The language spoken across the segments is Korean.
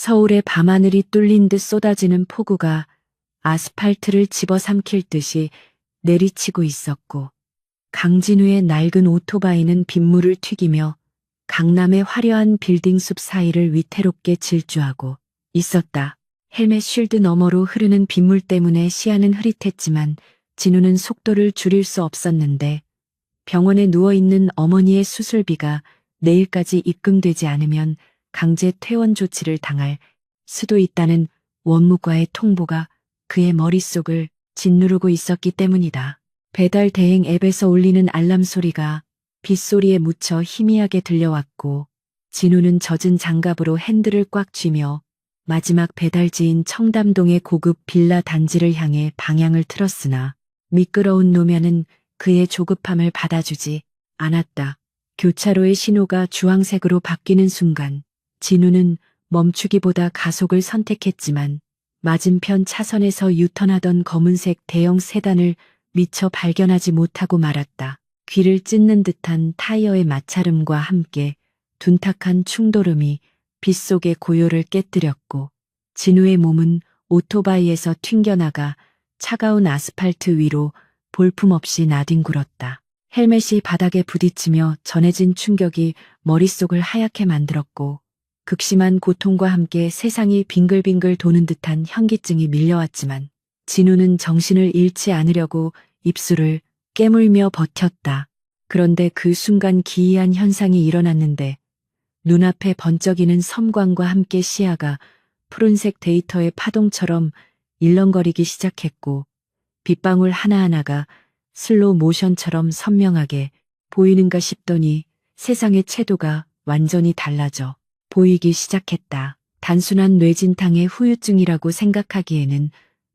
서울의 밤하늘이 뚫린 듯 쏟아지는 폭우가 아스팔트를 집어삼킬 듯이 내리치고 있었고, 강진우의 낡은 오토바이는 빗물을 튀기며 강남의 화려한 빌딩 숲 사이를 위태롭게 질주하고 있었다. 헬멧 쉴드 너머로 흐르는 빗물 때문에 시야는 흐릿했지만 진우는 속도를 줄일 수 없었는데, 병원에 누워있는 어머니의 수술비가 내일까지 입금되지 않으면 강제 퇴원 조치를 당할 수도 있다는 원무과의 통보가 그의 머릿속을 짓누르고 있었기 때문이다. 배달 대행 앱에서 울리는 알람 소리가 빗소리에 묻혀 희미하게 들려왔고, 진우는 젖은 장갑으로 핸들을 꽉 쥐며 마지막 배달지인 청담동의 고급 빌라 단지를 향해 방향을 틀었으나 미끄러운 노면은 그의 조급함을 받아주지 않았다. 교차로의 신호가 주황색으로 바뀌는 순간 진우는 멈추기보다 가속을 선택했지만 맞은편 차선에서 유턴하던 검은색 대형 세단을 미처 발견하지 못하고 말았다. 귀를 찢는 듯한 타이어의 마찰음과 함께 둔탁한 충돌음이 빗속의 고요를 깨뜨렸고, 진우의 몸은 오토바이에서 튕겨나가 차가운 아스팔트 위로 볼품없이 나뒹굴었다. 헬멧이 바닥에 부딪히며 전해진 충격이 머릿속을 하얗게 만들었고, 극심한 고통과 함께 세상이 빙글빙글 도는 듯한 현기증이 밀려왔지만 진우는 정신을 잃지 않으려고 입술을 깨물며 버텼다. 그런데 그 순간 기이한 현상이 일어났는데, 눈앞에 번쩍이는 섬광과 함께 시야가 푸른색 데이터의 파동처럼 일렁거리기 시작했고, 빗방울 하나하나가 슬로우 모션처럼 선명하게 보이는가 싶더니 세상의 채도가 완전히 달라져 보이기 시작했다. 단순한 뇌진탕의 후유증이라고 생각하기에는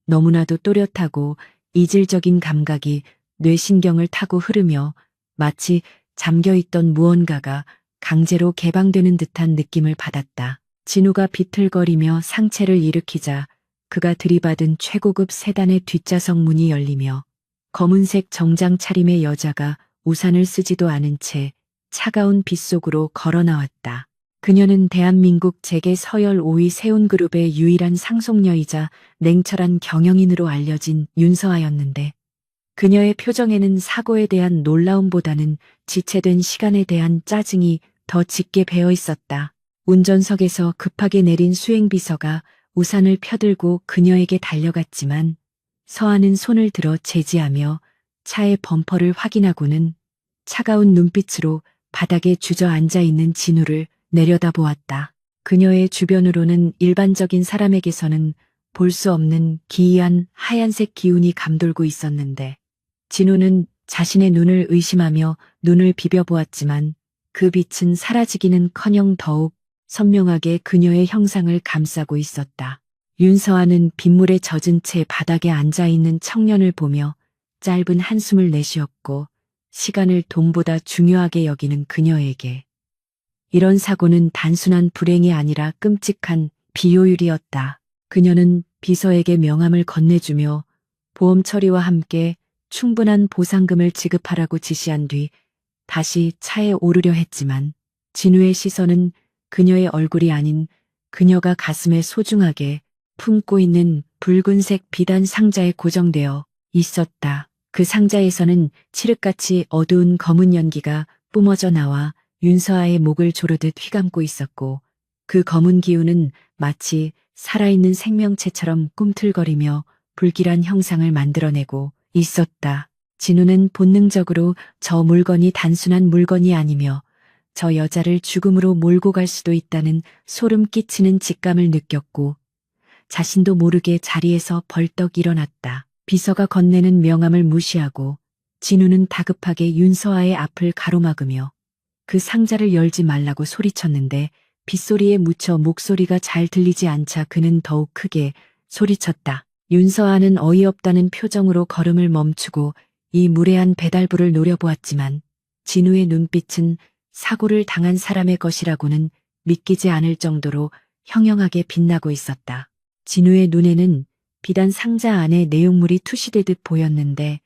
너무나도 또렷하고 이질적인 감각이 뇌신경을 타고 흐르며 마치 잠겨있던 무언가가 강제로 개방되는 듯한 느낌을 받았다. 진우가 비틀거리며 상체를 일으키자 그가 들이받은 최고급 세단의 뒷좌석 문이 열리며 검은색 정장 차림의 여자가 우산을 쓰지도 않은 채 차가운 빗속으로 걸어 나왔다. 그녀는 대한민국 재계 서열 5위 세운그룹의 유일한 상속녀이자 냉철한 경영인으로 알려진 윤서아였는데, 그녀의 표정에는 사고에 대한 놀라움보다는 지체된 시간에 대한 짜증이 더 짙게 배어 있었다. 운전석에서 급하게 내린 수행비서가 우산을 펴들고 그녀에게 달려갔지만 서아는 손을 들어 제지하며 차의 범퍼를 확인하고는 차가운 눈빛으로 바닥에 주저앉아 있는 진우를 내려다보았다. 그녀의 주변으로는 일반적인 사람에게서는 볼 수 없는 기이한 하얀색 기운이 감돌고 있었는데, 진우는 자신의 눈을 의심하며 눈을 비벼보았지만 그 빛은 사라지기는커녕 더욱 선명하게 그녀의 형상을 감싸고 있었다. 윤서아는 빗물에 젖은 채 바닥에 앉아있는 청년을 보며 짧은 한숨을 내쉬었고, 시간을 돈보다 중요하게 여기는 그녀에게 이런 사고는 단순한 불행이 아니라 끔찍한 비효율이었다. 그녀는 비서에게 명함을 건네주며 보험 처리와 함께 충분한 보상금을 지급하라고 지시한 뒤 다시 차에 오르려 했지만 진우의 시선은 그녀의 얼굴이 아닌 그녀가 가슴에 소중하게 품고 있는 붉은색 비단 상자에 고정되어 있었다. 그 상자에서는 칠흑같이 어두운 검은 연기가 뿜어져 나와 윤서아의 목을 조르듯 휘감고 있었고, 그 검은 기운은 마치 살아있는 생명체처럼 꿈틀거리며 불길한 형상을 만들어내고 있었다. 진우는 본능적으로 저 물건이 단순한 물건이 아니며 저 여자를 죽음으로 몰고 갈 수도 있다는 소름 끼치는 직감을 느꼈고, 자신도 모르게 자리에서 벌떡 일어났다. 비서가 건네는 명함을 무시하고 진우는 다급하게 윤서아의 앞을 가로막으며 그 상자를 열지 말라고 소리쳤는데, 빗소리에 묻혀 목소리가 잘 들리지 않자 그는 더욱 크게 소리쳤다. 윤서아는 어이없다는 표정으로 걸음을 멈추고 이 무례한 배달부를 노려보았지만 진우의 눈빛은 사고를 당한 사람의 것이라고는 믿기지 않을 정도로 형형하게 빛나고 있었다. 진우의 눈에는 비단 상자 안에 내용물이 투시되듯 보였는데,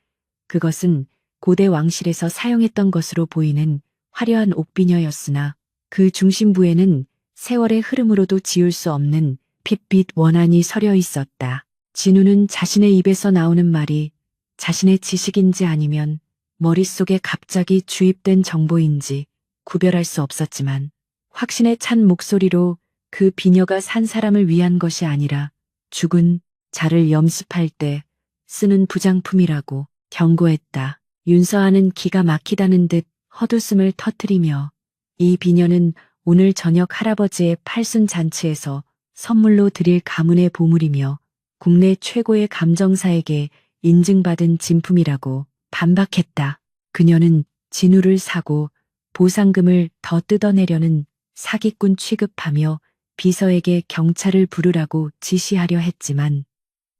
그것은 고대 왕실에서 사용했던 것으로 보이는 화려한 옥비녀였으나 그 중심부에는 세월의 흐름으로도 지울 수 없는 핏빛 원한이 서려 있었다. 진우는 자신의 입에서 나오는 말이 자신의 지식인지 아니면 머릿속에 갑자기 주입된 정보인지 구별할 수 없었지만 확신에 찬 목소리로 그 비녀가 산 사람을 위한 것이 아니라 죽은 자를 염습할 때 쓰는 부장품이라고 경고했다. 윤서아는 기가 막히다는 듯 헛웃음을 터뜨리며 이 비녀는 오늘 저녁 할아버지의 팔순잔치에서 선물로 드릴 가문의 보물이며 국내 최고의 감정사에게 인증받은 진품이라고 반박했다. 그녀는 진우를 사고 보상금을 더 뜯어내려는 사기꾼 취급하며 비서에게 경찰을 부르라고 지시하려 했지만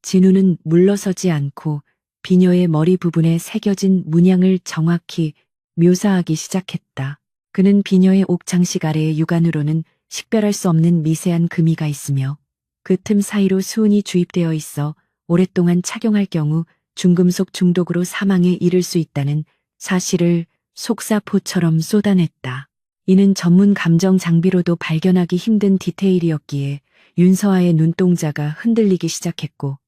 진우는 물러서지 않고 비녀의 머리 부분에 새겨진 문양을 정확히 묘사하기 시작했다. 그는 비녀의 옥장식 아래의 육안으로는 식별할 수 없는 미세한 금이가 있으며 그 틈 사이로 수은이 주입되어 있어 오랫동안 착용할 경우 중금속 중독으로 사망에 이를 수 있다는 사실을 속사포처럼 쏟아냈다. 이는 전문 감정 장비로도 발견하기 힘든 디테일이었기에 윤서아의 눈동자가 흔들리기 시작했고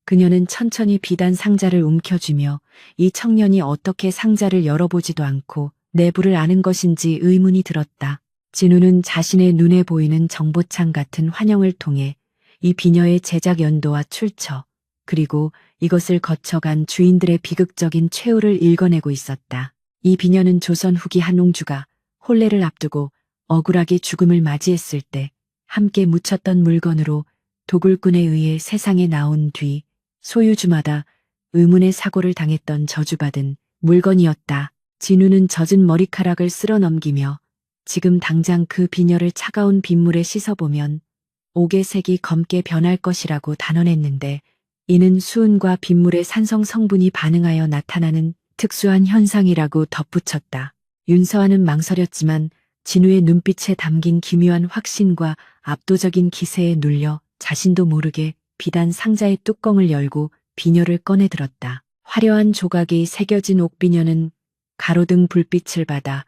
그녀는 천천히 비단 상자를 움켜쥐며 이 청년이 어떻게 상자를 열어보지도 않고 내부를 아는 것인지 의문이 들었다. 진우는 자신의 눈에 보이는 정보창 같은 환영을 통해 이 비녀의 제작 연도와 출처, 그리고 이것을 거쳐간 주인들의 비극적인 최후를 읽어내고 있었다. 이 비녀는 조선 후기 한옹주가 혼례를 앞두고 억울하게 죽음을 맞이했을 때 함께 묻혔던 물건으로 도굴꾼에 의해 세상에 나온 뒤 소유주마다 의문의 사고를 당했던 저주받은 물건이었다. 진우는 젖은 머리카락을 쓸어 넘기며 지금 당장 그 비녀를 차가운 빗물에 씻어보면 옥의 색이 검게 변할 것이라고 단언했는데 이는 수은과 빗물의 산성 성분이 반응하여 나타나는 특수한 현상이라고 덧붙였다. 윤서아는 망설였지만 진우의 눈빛에 담긴 기묘한 확신과 압도적인 기세에 눌려 자신도 모르게 비단 상자의 뚜껑을 열고 비녀를 꺼내 들었다. 화려한 조각이 새겨진 옥비녀는 가로등 불빛을 받아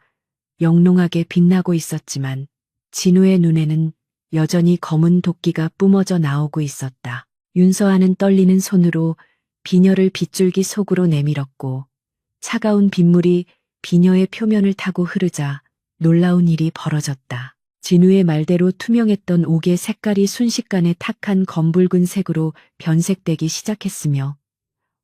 영롱하게 빛나고 있었지만 진우의 눈에는 여전히 검은 도끼가 뿜어져 나오고 있었다. 윤서아는 떨리는 손으로 비녀를 빗줄기 속으로 내밀었고 차가운 빗물이 비녀의 표면을 타고 흐르자 놀라운 일이 벌어졌다. 진우의 말대로 투명했던 옥의 색깔이 순식간에 탁한 검붉은 색으로 변색되기 시작했으며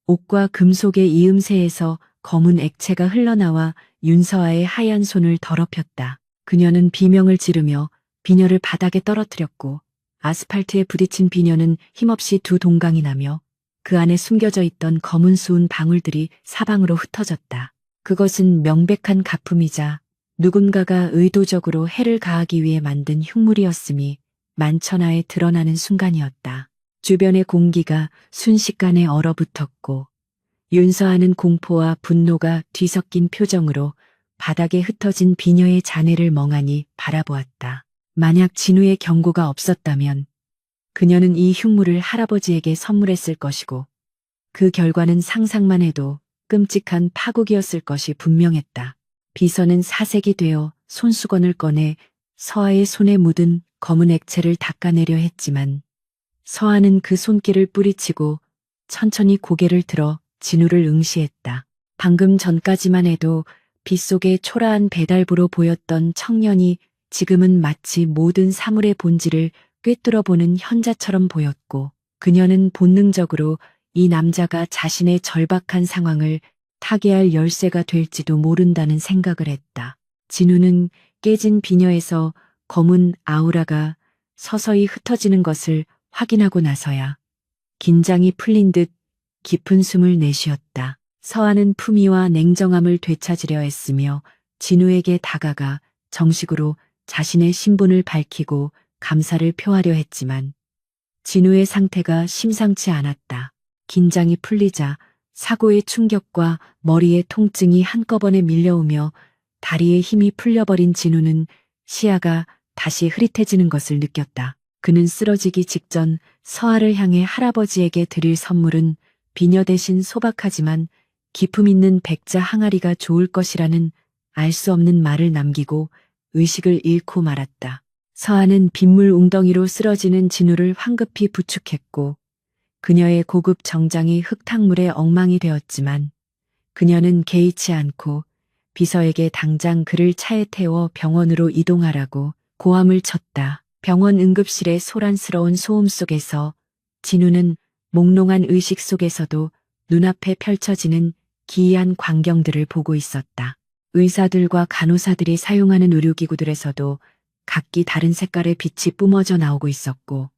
옥과 금속의 이음새에서 검은 액체가 흘러나와 윤서아의 하얀 손을 더럽혔다. 그녀는 비명을 지르며 비녀를 바닥에 떨어뜨렸고 아스팔트에 부딪힌 비녀는 힘없이 두 동강이 나며 그 안에 숨겨져 있던 검은 수은 방울들이 사방으로 흩어졌다. 그것은 명백한 가품이자 누군가가 의도적으로 해를 가하기 위해 만든 흉물이었음이 만천하에 드러나는 순간이었다. 주변의 공기가 순식간에 얼어붙었고 윤서아는 공포와 분노가 뒤섞인 표정으로 바닥에 흩어진 비녀의 잔해를 멍하니 바라보았다. 만약 진우의 경고가 없었다면 그녀는 이 흉물을 할아버지에게 선물했을 것이고 그 결과는 상상만 해도 끔찍한 파국이었을 것이 분명했다. 비서는 사색이 되어 손수건을 꺼내 서아의 손에 묻은 검은 액체를 닦아내려 했지만 서아는 그 손길을 뿌리치고 천천히 고개를 들어 진우를 응시했다. 방금 전까지만 해도 빗속에 초라한 배달부로 보였던 청년이 지금은 마치 모든 사물의 본질을 꿰뚫어보는 현자처럼 보였고 그녀는 본능적으로 이 남자가 자신의 절박한 상황을 타개할 열쇠가 될지도 모른다는 생각을 했다. 진우는 깨진 비녀에서 검은 아우라가 서서히 흩어지는 것을 확인하고 나서야 긴장이 풀린 듯 깊은 숨을 내쉬었다. 서아는 품위와 냉정함을 되찾으려 했으며 진우에게 다가가 정식으로 자신의 신분을 밝히고 감사를 표하려 했지만 진우의 상태가 심상치 않았다. 긴장이 풀리자 사고의 충격과 머리의 통증이 한꺼번에 밀려오며 다리에 힘이 풀려버린 진우는 시야가 다시 흐릿해지는 것을 느꼈다. 그는 쓰러지기 직전 서아를 향해 할아버지에게 드릴 선물은 비녀 대신 소박하지만 기품 있는 백자 항아리가 좋을 것이라는 알 수 없는 말을 남기고 의식을 잃고 말았다. 서아는 빗물 웅덩이로 쓰러지는 진우를 황급히 부축했고 그녀의 고급 정장이 흙탕물에 엉망이 되었지만 그녀는 개의치 않고 비서에게 당장 그를 차에 태워 병원으로 이동하라고 고함을 쳤다. 병원 응급실의 소란스러운 소음 속에서 진우는 몽롱한 의식 속에서도 눈앞에 펼쳐지는 기이한 광경들을 보고 있었다. 의사들과 간호사들이 사용하는 의료기구들에서도 각기 다른 색깔의 빛이 뿜어져 나오고 있었고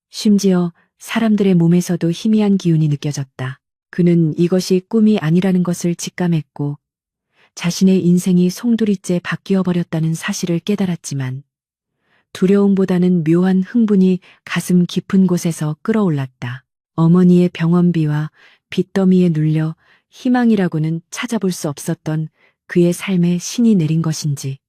심지어 사람들의 몸에서도 희미한 기운이 느껴졌다. 그는 이것이 꿈이 아니라는 것을 직감했고 자신의 인생이 송두리째 바뀌어 버렸다는 사실을 깨달았지만 두려움보다는 묘한 흥분이 가슴 깊은 곳에서 끌어올랐다. 어머니의 병원비와 빚더미에 눌려 희망이라고는 찾아볼 수 없었던 그의 삶에 신이 내린 것인지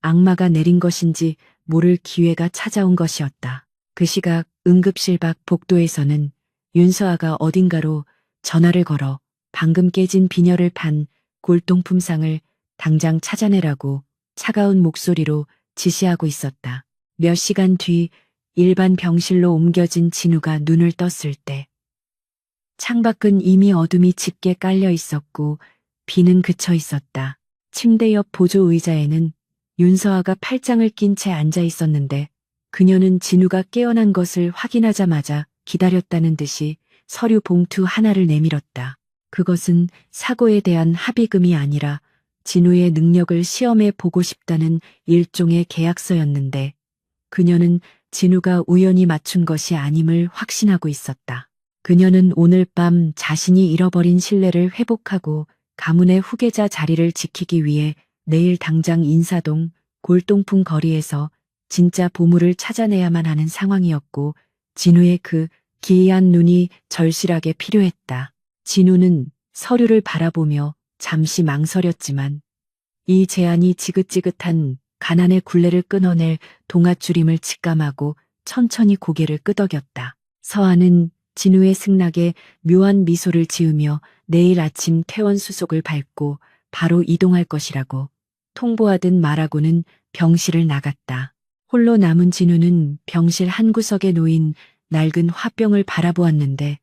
악마가 내린 것인지 모를 기회가 찾아온 것이었다. 그 시각 응급실 밖 복도에서는 윤서아가 어딘가로 전화를 걸어 방금 깨진 빈혈을 판 골동품상을 당장 찾아내라고 차가운 목소리로 지시하고 있었다. 몇 시간 뒤 일반 병실로 옮겨진 진우가 눈을 떴을 때 창밖은 이미 어둠이 짙게 깔려 있었고 비는 그쳐 있었다. 침대 옆 보조 의자에는 윤서아가 팔짱을 낀 채 앉아 있었는데 그녀는 진우가 깨어난 것을 확인하자마자 기다렸다는 듯이 서류 봉투 하나를 내밀었다. 그것은 사고에 대한 합의금이 아니라 진우의 능력을 시험해 보고 싶다는 일종의 계약서였는데 그녀는 진우가 우연히 맞춘 것이 아님을 확신하고 있었다. 그녀는 오늘 밤 자신이 잃어버린 신뢰를 회복하고 가문의 후계자 자리를 지키기 위해 내일 당장 인사동 골동품 거리에서 진짜 보물을 찾아내야만 하는 상황이었고 진우의 그 기이한 눈이 절실하게 필요했다. 진우는 서류를 바라보며 잠시 망설였지만 이 제안이 지긋지긋한 가난의 굴레를 끊어낼 동아줄임을 직감하고 천천히 고개를 끄덕였다. 서아는 진우의 승낙에 묘한 미소를 지으며 내일 아침 퇴원 수속을 밟고 바로 이동할 것이라고 통보하듯 말하고는 병실을 나갔다. 홀로 남은 진우는 병실 한 구석에 놓인 낡은 화병을 바라보았는데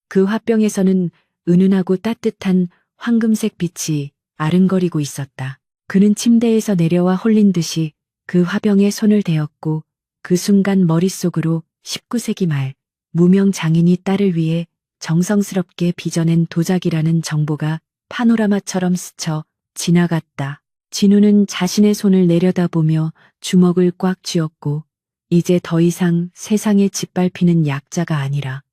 그 화병에서는 은은하고 따뜻한 황금색 빛이 아른거리고 있었다. 그는 침대에서 내려와 홀린 듯이 그 화병에 손을 대었고 그 순간 머릿속으로 19세기 말 무명 장인이 딸을 위해 정성스럽게 빚어낸 도자기라는 정보가 파노라마처럼 스쳐 지나갔다. 진우는 자신의 손을 내려다보며 주먹을 꽉 쥐었고 이제 더 이상 세상에 짓밟히는 약자가 아니라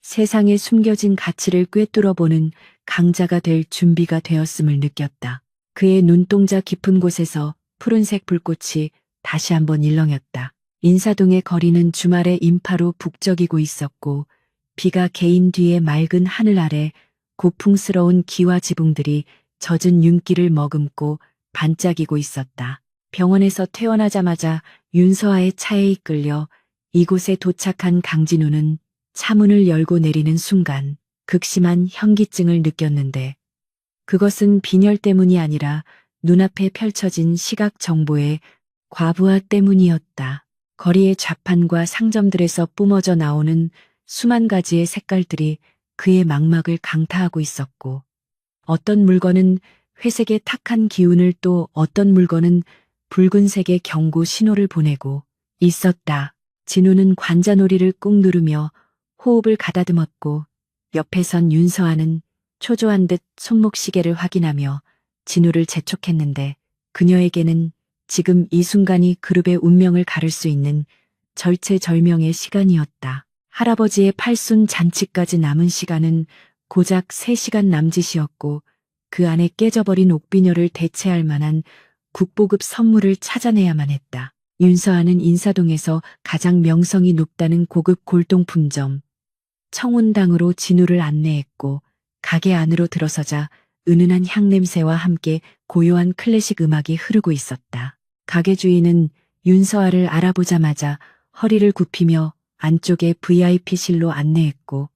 세상에 숨겨진 가치를 꿰뚫어보는 강자가 될 준비가 되었음을 느꼈다. 그의 눈동자 깊은 곳에서 푸른색 불꽃이 다시 한번 일렁였다. 인사동의 거리는 주말의 인파로 북적이고 있었고 비가 개인 뒤에 맑은 하늘 아래 고풍스러운 기와 지붕들이 젖은 윤기를 머금고 반짝이고 있었다. 병원에서 퇴원하자마자 윤서아의 차에 이끌려 이곳에 도착한 강진우는 차문을 열고 내리는 순간 극심한 현기증을 느꼈는데 그것은 빈혈 때문이 아니라 눈앞에 펼쳐진 시각 정보의 과부하 때문이었다. 거리의 좌판과 상점들에서 뿜어져 나오는 수만 가지의 색깔들이 그의 망막을 강타하고 있었고 어떤 물건은 회색의 탁한 기운을 또 어떤 물건은 붉은색의 경고 신호를 보내고 있었다. 진우는 관자놀이를 꾹 누르며 호흡을 가다듬었고 옆에 선 윤서아는 초조한 듯 손목시계를 확인하며 진우를 재촉했는데 그녀에게는 지금 이 순간이 그룹의 운명을 가를 수 있는 절체절명의 시간이었다. 할아버지의 팔순 잔치까지 남은 시간은 고작 3시간 남짓이었고 그 안에 깨져버린 옥비녀를 대체할 만한 국보급 선물을 찾아내야만 했다. 윤서아는 인사동에서 가장 명성이 높다는 고급 골동품점 청운당으로 진우를 안내했고 가게 안으로 들어서자 은은한 향냄새와 함께 고요한 클래식 음악이 흐르고 있었다. 가게 주인은 윤서아를 알아보자마자 허리를 굽히며 안쪽에 VIP실로 안내했고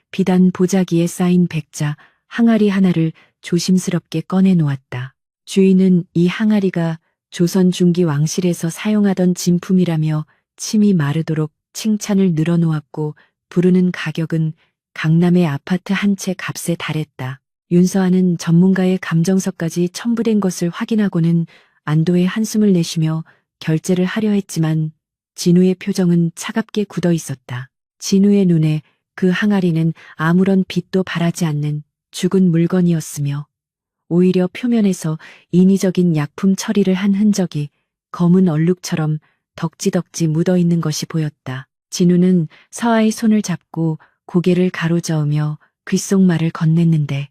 비단 보자기에 쌓인 백자 항아리 하나를 조심스럽게 꺼내 놓았다. 주인은 이 항아리가 조선 중기 왕실에서 사용하던 진품이라며 침이 마르도록 칭찬을 늘어놓았고 부르는 가격은 강남의 아파트 한 채 값에 달했다. 윤서아는 전문가의 감정서까지 첨부된 것을 확인하고는 안도의 한숨을 내쉬며 결제를 하려 했지만 진우의 표정은 차갑게 굳어 있었다. 진우의 눈에 그 항아리는 아무런 빛도 발하지 않는 죽은 물건이었으며 오히려 표면에서 인위적인 약품 처리를 한 흔적이 검은 얼룩처럼 덕지덕지 묻어 있는 것이 보였다. 진우는 서아의 손을 잡고 고개를 가로저으며 귓속말을 건넸는데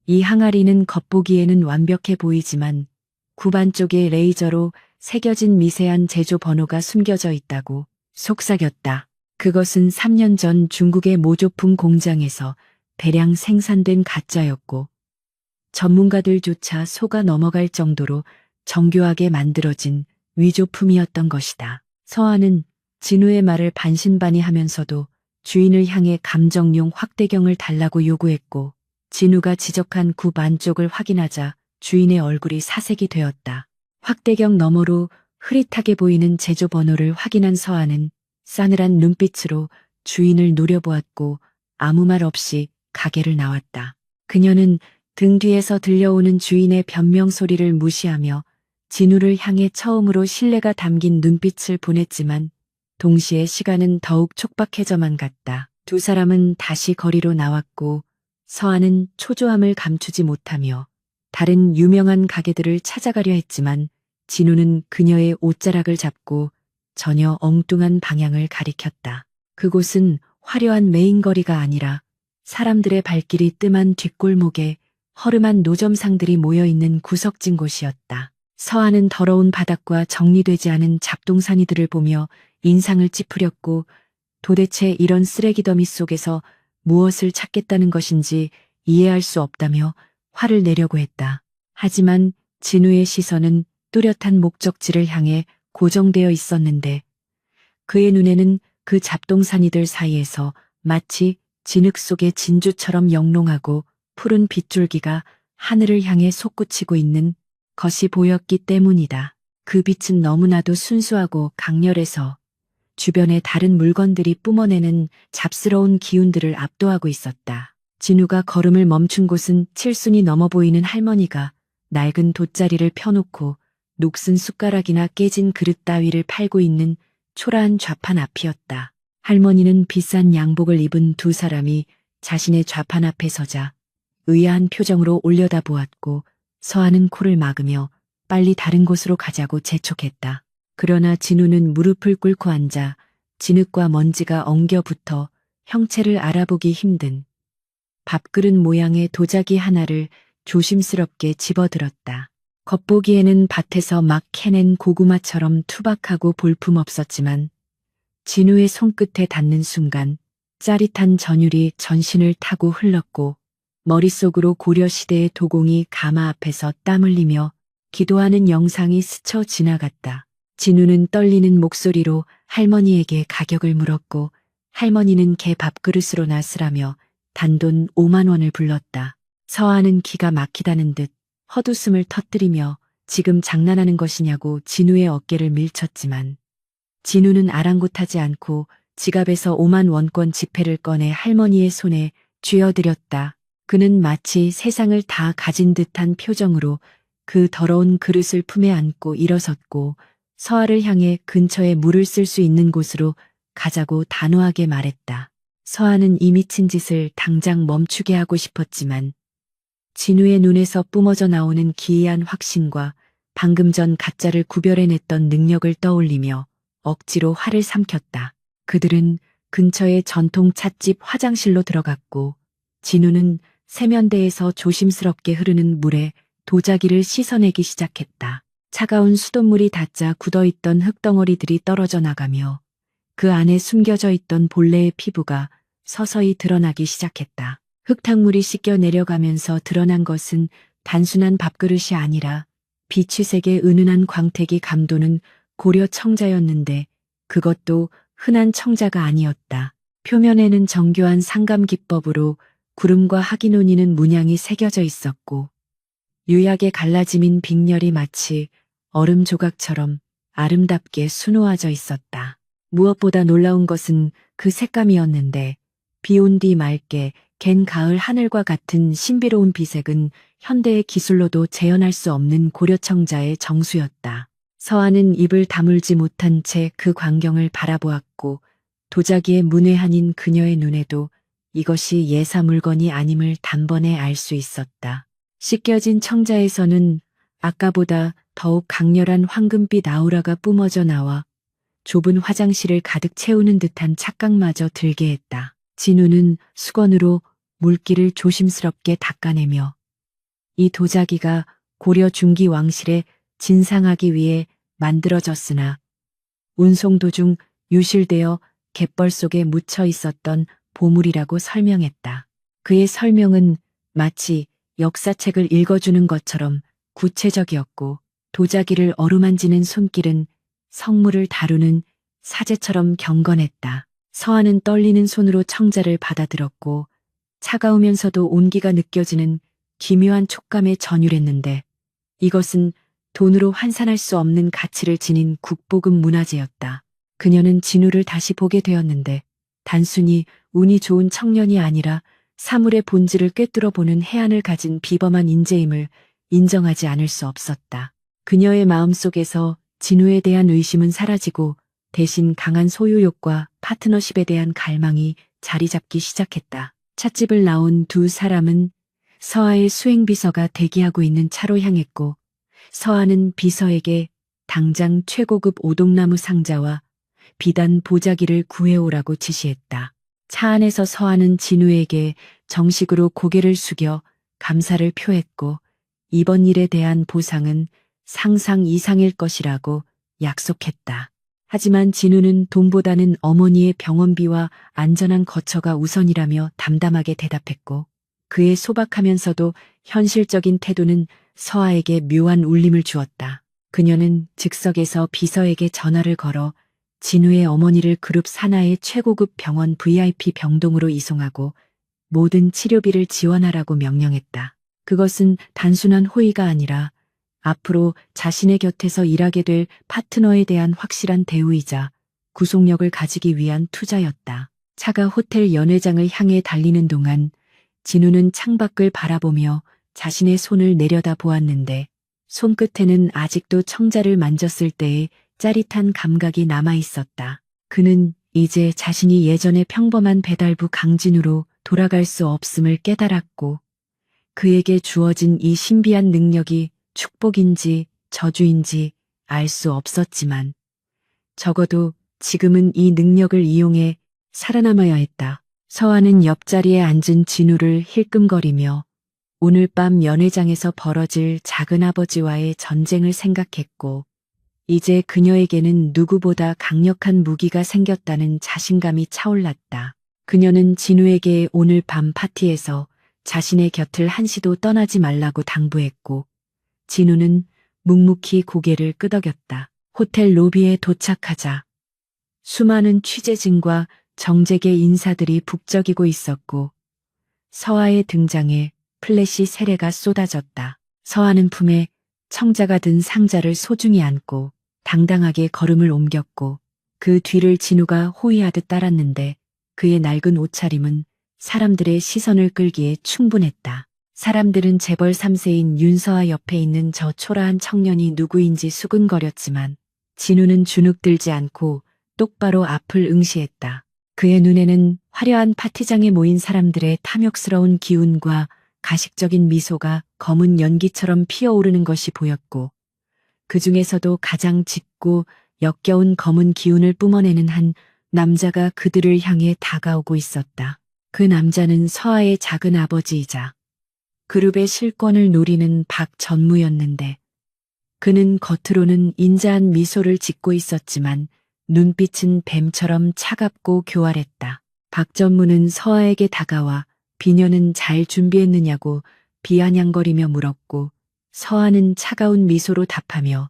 이 항아리는 겉보기에는 완벽해 보이지만 구반 쪽에 레이저로 새겨진 미세한 제조 번호가 숨겨져 있다고 속삭였다. 그것은 3년 전 중국의 모조품 공장에서 대량 생산된 가짜였고 전문가들조차 속아 넘어갈 정도로 정교하게 만들어진 위조품이었던 것이다. 서아는 진우의 말을 반신반의하면서도 주인을 향해 감정용 확대경을 달라고 요구했고 진우가 지적한 굽 안쪽을 확인하자 주인의 얼굴이 사색이 되었다. 확대경 너머로 흐릿하게 보이는 제조 번호를 확인한 서아는 싸늘한 눈빛으로 주인을 노려보았고 아무 말 없이 가게를 나왔다. 그녀는 등 뒤에서 들려오는 주인의 변명 소리를 무시하며 진우를 향해 처음으로 신뢰가 담긴 눈빛을 보냈지만 동시에 시간은 더욱 촉박해져만 갔다. 두 사람은 다시 거리로 나왔고 서아는 초조함을 감추지 못하며 다른 유명한 가게들을 찾아가려 했지만 진우는 그녀의 옷자락을 잡고 전혀 엉뚱한 방향을 가리켰다. 그곳은 화려한 메인거리가 아니라 사람들의 발길이 뜸한 뒷골목에 허름한 노점상들이 모여있는 구석진 곳이었다. 서아는 더러운 바닥과 정리되지 않은 잡동사니들을 보며 인상을 찌푸렸고 도대체 이런 쓰레기 더미 속에서 무엇을 찾겠다는 것인지 이해할 수 없다며 화를 내려고 했다. 하지만 진우의 시선은 뚜렷한 목적지를 향해 고정되어 있었는데 그의 눈에는 그 잡동사니들 사이에서 마치 진흙 속의 진주처럼 영롱하고 푸른 빗줄기가 하늘을 향해 솟구치고 있는 것이 보였기 때문이다. 그 빛은 너무나도 순수하고 강렬해서 주변의 다른 물건들이 뿜어내는 잡스러운 기운들을 압도하고 있었다. 진우가 걸음을 멈춘 곳은 칠순이 넘어 보이는 할머니가 낡은 돗자리를 펴놓고 녹슨 숟가락이나 깨진 그릇 따위를 팔고 있는 초라한 좌판 앞이었다. 할머니는 비싼 양복을 입은 두 사람이 자신의 좌판 앞에 서자 의아한 표정으로 올려다보았고 서아는 코를 막으며 빨리 다른 곳으로 가자고 재촉했다. 그러나 진우는 무릎을 꿇고 앉아 진흙과 먼지가 엉겨붙어 형체를 알아보기 힘든 밥그릇 모양의 도자기 하나를 조심스럽게 집어들었다. 겉보기에는 밭에서 막 캐낸 고구마처럼 투박하고 볼품없었지만 진우의 손끝에 닿는 순간 짜릿한 전율이 전신을 타고 흘렀고 머릿속으로 고려시대의 도공이 가마 앞에서 땀 흘리며 기도하는 영상이 스쳐 지나갔다. 진우는 떨리는 목소리로 할머니에게 가격을 물었고 할머니는 개 밥그릇으로 나스라며 단돈 5만 원을 불렀다. 서아는 기가 막히다는 듯 헛웃음을 터뜨리며 지금 장난하는 것이냐고 진우의 어깨를 밀쳤지만 진우는 아랑곳하지 않고 지갑에서 5만 원권 지폐를 꺼내 할머니의 손에 쥐어드렸다. 그는 마치 세상을 다 가진 듯한 표정으로 그 더러운 그릇을 품에 안고 일어섰고 서아를 향해 근처에 물을 쓸 수 있는 곳으로 가자고 단호하게 말했다. 서아는 이 미친 짓을 당장 멈추게 하고 싶었지만 진우의 눈에서 뿜어져 나오는 기이한 확신과 방금 전 가짜를 구별해냈던 능력을 떠올리며 억지로 화를 삼켰다. 그들은 근처의 전통 찻집 화장실로 들어갔고 진우는 세면대에서 조심스럽게 흐르는 물에 도자기를 씻어내기 시작했다. 차가운 수돗물이 닿자 굳어있던 흙덩어리들이 떨어져 나가며 그 안에 숨겨져 있던 본래의 피부가 서서히 드러나기 시작했다. 흙탕물이 씻겨 내려가면서 드러난 것은 단순한 밥그릇이 아니라 비취색의 은은한 광택이 감도는 고려 청자였는데 그것도 흔한 청자가 아니었다. 표면에는 정교한 상감 기법으로 구름과 학이 논이는 문양이 새겨져 있었고 유약의 갈라짐인 빅렬이 마치 얼음 조각처럼 아름답게 수놓아져 있었다. 무엇보다 놀라운 것은 그 색감이었는데 비 온 뒤 맑게 갠 가을 하늘과 같은 신비로운 비색은 현대의 기술로도 재현할 수 없는 고려청자의 정수였다. 서한은 입을 다물지 못한 채 그 광경을 바라보았고 도자기의 문외한인 그녀의 눈에도 이것이 예사 물건이 아님을 단번에 알 수 있었다. 씻겨진 청자에서는 아까보다 더욱 강렬한 황금빛 아우라가 뿜어져 나와 좁은 화장실을 가득 채우는 듯한 착각마저 들게 했다. 진우는 수건으로 물기를 조심스럽게 닦아내며 이 도자기가 고려 중기 왕실에 진상하기 위해 만들어졌으나 운송 도중 유실되어 갯벌 속에 묻혀 있었던 보물이라고 설명했다. 그의 설명은 마치 역사책을 읽어주는 것처럼 구체적이었고 도자기를 어루만지는 손길은 성물을 다루는 사제처럼 경건했다. 서한은 떨리는 손으로 청자를 받아들었고 차가우면서도 온기가 느껴지는 기묘한 촉감에 전율했는데 이것은 돈으로 환산할 수 없는 가치를 지닌 국보급 문화재였다. 그녀는 진우를 다시 보게 되었는데 단순히 운이 좋은 청년이 아니라 사물의 본질을 꿰뚫어 보는 해안을 가진 비범한 인재임을 인정하지 않을 수 없었다. 그녀의 마음속에서 진우에 대한 의심은 사라지고 대신 강한 소유욕과 파트너십에 대한 갈망이 자리 잡기 시작했다. 찻집을 나온 두 사람은 서아의 수행비서가 대기하고 있는 차로 향했고 서아는 비서에게 당장 최고급 오동나무 상자와 비단 보자기를 구해오라고 지시했다. 차 안에서 서아는 진우에게 정식으로 고개를 숙여 감사를 표했고 이번 일에 대한 보상은 상상 이상일 것이라고 약속했다. 하지만 진우는 돈보다는 어머니의 병원비와 안전한 거처가 우선이라며 담담하게 대답했고 그의 소박하면서도 현실적인 태도는 서아에게 묘한 울림을 주었다. 그녀는 즉석에서 비서에게 전화를 걸어 진우의 어머니를 그룹 산하의 최고급 병원 VIP 병동으로 이송하고 모든 치료비를 지원하라고 명령했다. 그것은 단순한 호의가 아니라 앞으로 자신의 곁에서 일하게 될 파트너에 대한 확실한 대우이자 구속력을 가지기 위한 투자였다. 차가 호텔 연회장을 향해 달리는 동안 진우는 창밖을 바라보며 자신의 손을 내려다 보았는데 손끝에는 아직도 청자를 만졌을 때의 짜릿한 감각이 남아 있었다. 그는 이제 자신이 예전의 평범한 배달부 강진우로 돌아갈 수 없음을 깨달았고 그에게 주어진 이 신비한 능력이 축복인지 저주인지 알 수 없었지만 적어도 지금은 이 능력을 이용해 살아남아야 했다. 서아는 옆자리에 앉은 진우를 힐끔거리며 오늘 밤 연회장에서 벌어질 작은아버지와의 전쟁을 생각했고 이제 그녀에게는 누구보다 강력한 무기가 생겼다는 자신감이 차올랐다. 그녀는 진우에게 오늘 밤 파티에서 자신의 곁을 한시도 떠나지 말라고 당부했고 진우는 묵묵히 고개를 끄덕였다. 호텔 로비에 도착하자 수많은 취재진과 정재계 인사들이 북적이고 있었고 서아의 등장에 플래시 세례가 쏟아졌다. 서아는 품에 청자가 든 상자를 소중히 안고 당당하게 걸음을 옮겼고 그 뒤를 진우가 호위하듯 따랐는데 그의 낡은 옷차림은 사람들의 시선을 끌기에 충분했다. 사람들은 재벌 3세인 윤서아 옆에 있는 저 초라한 청년이 누구인지 수근거렸지만 진우는 주눅들지 않고 똑바로 앞을 응시했다. 그의 눈에는 화려한 파티장에 모인 사람들의 탐욕스러운 기운과 가식적인 미소가 검은 연기처럼 피어오르는 것이 보였고 그 중에서도 가장 짙고 역겨운 검은 기운을 뿜어내는 한 남자가 그들을 향해 다가오고 있었다. 그 남자는 서아의 작은 아버지이자 그룹의 실권을 노리는 박전무였는데 그는 겉으로는 인자한 미소를 짓고 있었지만 눈빛은 뱀처럼 차갑고 교활했다. 박전무는 서아에게 다가와 비녀는 잘 준비했느냐고 비아냥거리며 물었고 서아는 차가운 미소로 답하며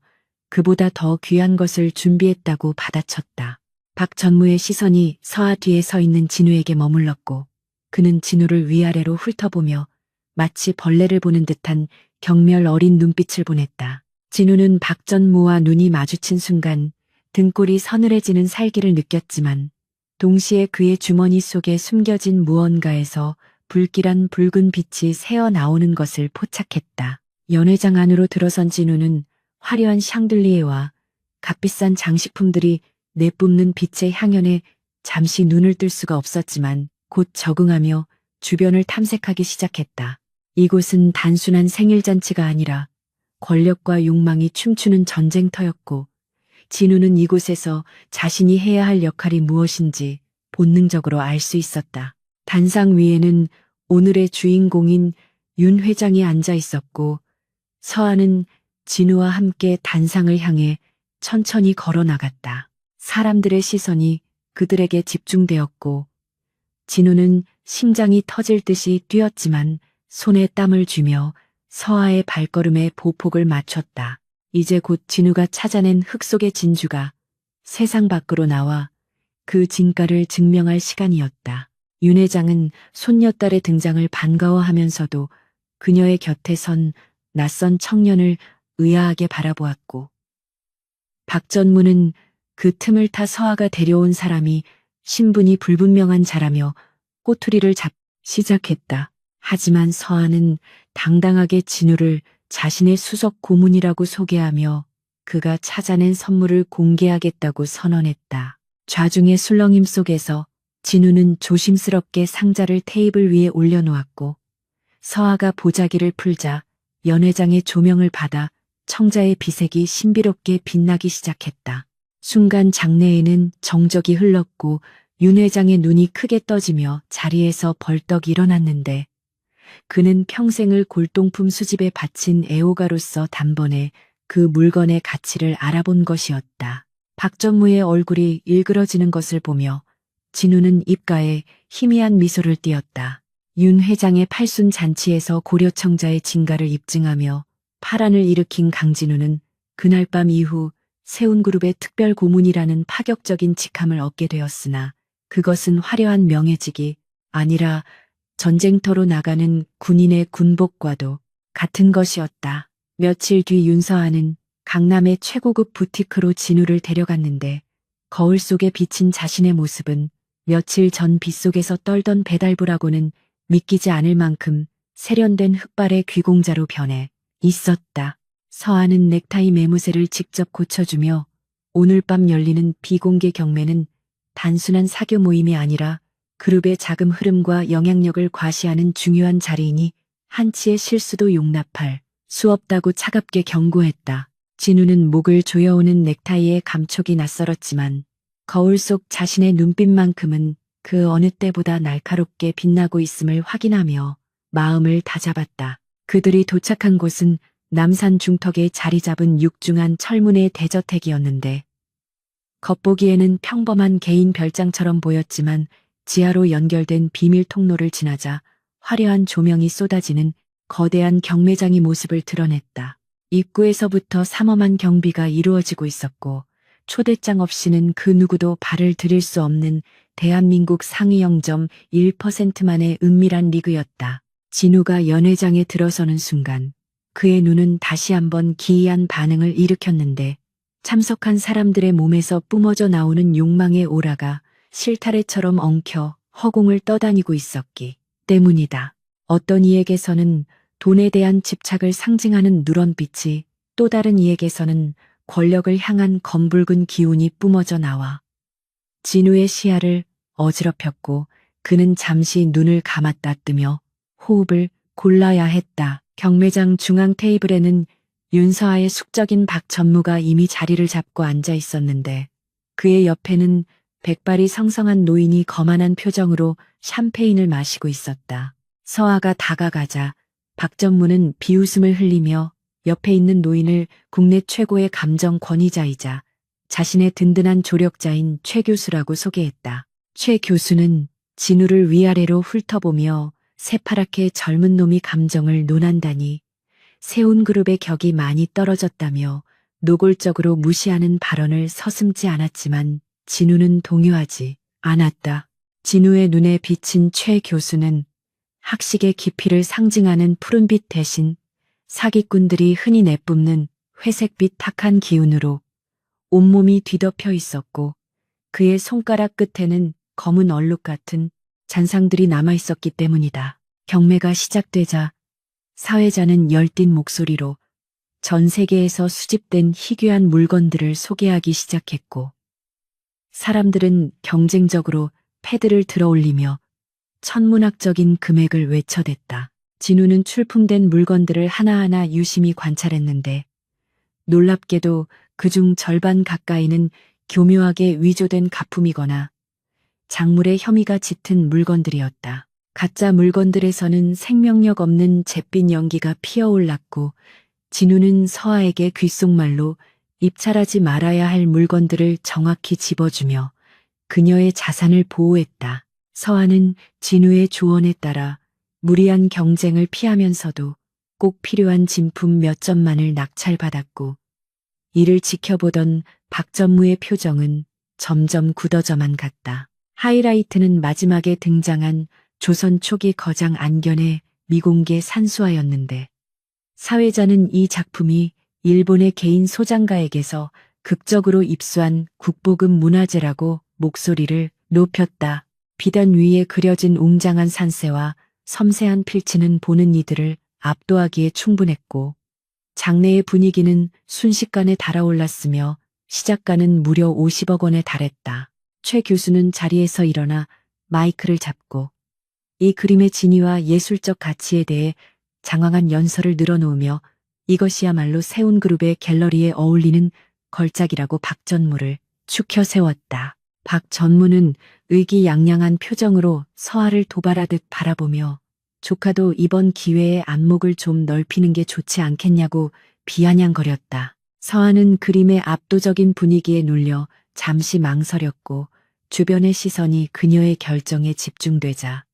그보다 더 귀한 것을 준비했다고 받아쳤다. 박전무의 시선이 서아 뒤에 서 있는 진우에게 머물렀고 그는 진우를 위아래로 훑어보며 마치 벌레를 보는 듯한 경멸 어린 눈빛을 보냈다. 진우는 박 전무와 눈이 마주친 순간 등골이 서늘해지는 살기를 느꼈지만 동시에 그의 주머니 속에 숨겨진 무언가에서 불길한 붉은 빛이 새어 나오는 것을 포착했다. 연회장 안으로 들어선 진우는 화려한 샹들리에와 값비싼 장식품들이 내뿜는 빛의 향연에 잠시 눈을 뜰 수가 없었지만 곧 적응하며 주변을 탐색하기 시작했다. 이곳은 단순한 생일잔치가 아니라 권력과 욕망이 춤추는 전쟁터였고 진우는 이곳에서 자신이 해야 할 역할이 무엇인지 본능적으로 알 수 있었다. 단상 위에는 오늘의 주인공인 윤 회장이 앉아 있었고 서한은 진우와 함께 단상을 향해 천천히 걸어 나갔다. 사람들의 시선이 그들에게 집중되었고 진우는 심장이 터질 듯이 뛰었지만 손에 땀을 쥐며 서하의 발걸음에 보폭을 맞췄다. 이제 곧 진우가 찾아낸 흙 속의 진주가 세상 밖으로 나와 그 진가를 증명할 시간이었다. 윤 회장은 손녀딸의 등장을 반가워하면서도 그녀의 곁에 선 낯선 청년을 의아하게 바라보았고 박 전무는 그 틈을 타 서하가 데려온 사람이 신분이 불분명한 자라며 꼬투리를 잡기 시작했다. 하지만 서하는 당당하게 진우를 자신의 수석 고문이라고 소개하며 그가 찾아낸 선물을 공개하겠다고 선언했다. 좌중의 술렁임 속에서 진우는 조심스럽게 상자를 테이블 위에 올려놓았고 서하가 보자기를 풀자 연 회장의 조명을 받아 청자의 비색이 신비롭게 빛나기 시작했다. 순간 장내에는 정적이 흘렀고 윤 회장의 눈이 크게 떠지며 자리에서 벌떡 일어났는데 그는 평생을 골동품 수집에 바친 애호가로서 단번에 그 물건의 가치를 알아본 것이었다. 박전무의 얼굴이 일그러지는 것을 보며 진우는 입가에 희미한 미소를 띄었다. 윤 회장의 팔순 잔치에서 고려청자의 진가를 입증하며 파란을 일으킨 강진우는 그날 밤 이후 세운그룹의 특별 고문이라는 파격적인 직함을 얻게 되었으나 그것은 화려한 명예직이 아니라 전쟁터로 나가는 군인의 군복과도 같은 것이었다. 며칠 뒤 윤서한은 강남의 최고급 부티크로 진우를 데려갔는데 거울 속에 비친 자신의 모습은 며칠 전 빗속에서 떨던 배달부라고는 믿기지 않을 만큼 세련된 흑발의 귀공자로 변해 있었다. 서한은 넥타이 매무새를 직접 고쳐주며 오늘 밤 열리는 비공개 경매는 단순한 사교 모임이 아니라 그룹의 자금 흐름과 영향력을 과시하는 중요한 자리이니 한치의 실수도 용납할 수 없다고 차갑게 경고했다. 진우는 목을 조여오는 넥타이에 감촉이 낯설었지만 거울 속 자신의 눈빛만큼은 그 어느 때보다 날카롭게 빛나고 있음을 확인하며 마음을 다잡았다. 그들이 도착한 곳은 남산 중턱에 자리 잡은 육중한 철문의 대저택이었는데 겉보기에는 평범한 개인 별장처럼 보였지만 지하로 연결된 비밀 통로를 지나자 화려한 조명이 쏟아지는 거대한 경매장이 모습을 드러냈다. 입구에서부터 삼엄한 경비가 이루어지고 있었고 초대장 없이는 그 누구도 발을 들일 수 없는 대한민국 상위 0.1%만의 은밀한 리그였다. 진우가 연회장에 들어서는 순간 그의 눈은 다시 한번 기이한 반응을 일으켰는데 참석한 사람들의 몸에서 뿜어져 나오는 욕망의 오라가 실타래처럼 엉켜 허공을 떠다니고 있었기 때문이다. 어떤 이에게서는 돈에 대한 집착을 상징하는 누런빛이 또 다른 이에게서는 권력을 향한 검붉은 기운이 뿜어져 나와 진우의 시야를 어지럽혔고 그는 잠시 눈을 감았다 뜨며 호흡을 골라야 했다. 경매장 중앙 테이블에는 윤서아의 숙적인 박 전무가 이미 자리를 잡고 앉아 있었는데 그의 옆에는 백발이 성성한 노인이 거만한 표정으로 샴페인을 마시고 있었다. 서아가 다가가자 박 전무는 비웃음을 흘리며 옆에 있는 노인을 국내 최고의 감정 권위자이자 자신의 든든한 조력자인 최 교수라고 소개했다. 최 교수는 진우를 위아래로 훑어보며 새파랗게 젊은 놈이 감정을 논한다니 세운그룹의 격이 많이 떨어졌다며 노골적으로 무시하는 발언을 서슴지 않았지만 진우는 동요하지 않았다. 진우의 눈에 비친 최 교수는 학식의 깊이를 상징하는 푸른빛 대신 사기꾼들이 흔히 내뿜는 회색빛 탁한 기운으로 온몸이 뒤덮여 있었고 그의 손가락 끝에는 검은 얼룩 같은 잔상들이 남아 있었기 때문이다. 경매가 시작되자 사회자는 열띤 목소리로 전 세계에서 수집된 희귀한 물건들을 소개하기 시작했고 사람들은 경쟁적으로 패드를 들어 올리며 천문학적인 금액을 외쳐댔다. 진우는 출품된 물건들을 하나하나 유심히 관찰했는데 놀랍게도 그중 절반 가까이는 교묘하게 위조된 가품이거나 작물의 혐의가 짙은 물건들이었다. 가짜 물건들에서는 생명력 없는 잿빛 연기가 피어올랐고 진우는 서아에게 귓속말로 입찰하지 말아야 할 물건들을 정확히 집어주며 그녀의 자산을 보호했다. 서아는 진우의 조언에 따라 무리한 경쟁을 피하면서도 꼭 필요한 진품 몇 점만을 낙찰받았고 이를 지켜보던 박전무의 표정은 점점 굳어져만 갔다. 하이라이트는 마지막에 등장한 조선 초기 거장 안견의 미공개 산수화였는데 사회자는 이 작품이 일본의 개인 소장가에게서 극적으로 입수한 국보급 문화재라고 목소리를 높였다. 비단 위에 그려진 웅장한 산세와 섬세한 필치는 보는 이들을 압도하기에 충분했고 장내의 분위기는 순식간에 달아올랐으며 시작가는 무려 50억 원에 달했다. 최 교수는 자리에서 일어나 마이크를 잡고 이 그림의 진위와 예술적 가치에 대해 장황한 연설을 늘어놓으며 이것이야말로 세운그룹의 갤러리에 어울리는 걸작이라고 박전무를 축혀 세웠다. 박전무는 의기양양한 표정으로 서아를 도발하듯 바라보며 조카도 이번 기회에 안목을 좀 넓히는 게 좋지 않겠냐고 비아냥거렸다. 서아는 그림의 압도적인 분위기에 눌려 잠시 망설였고 주변의 시선이 그녀의 결정에 집중되자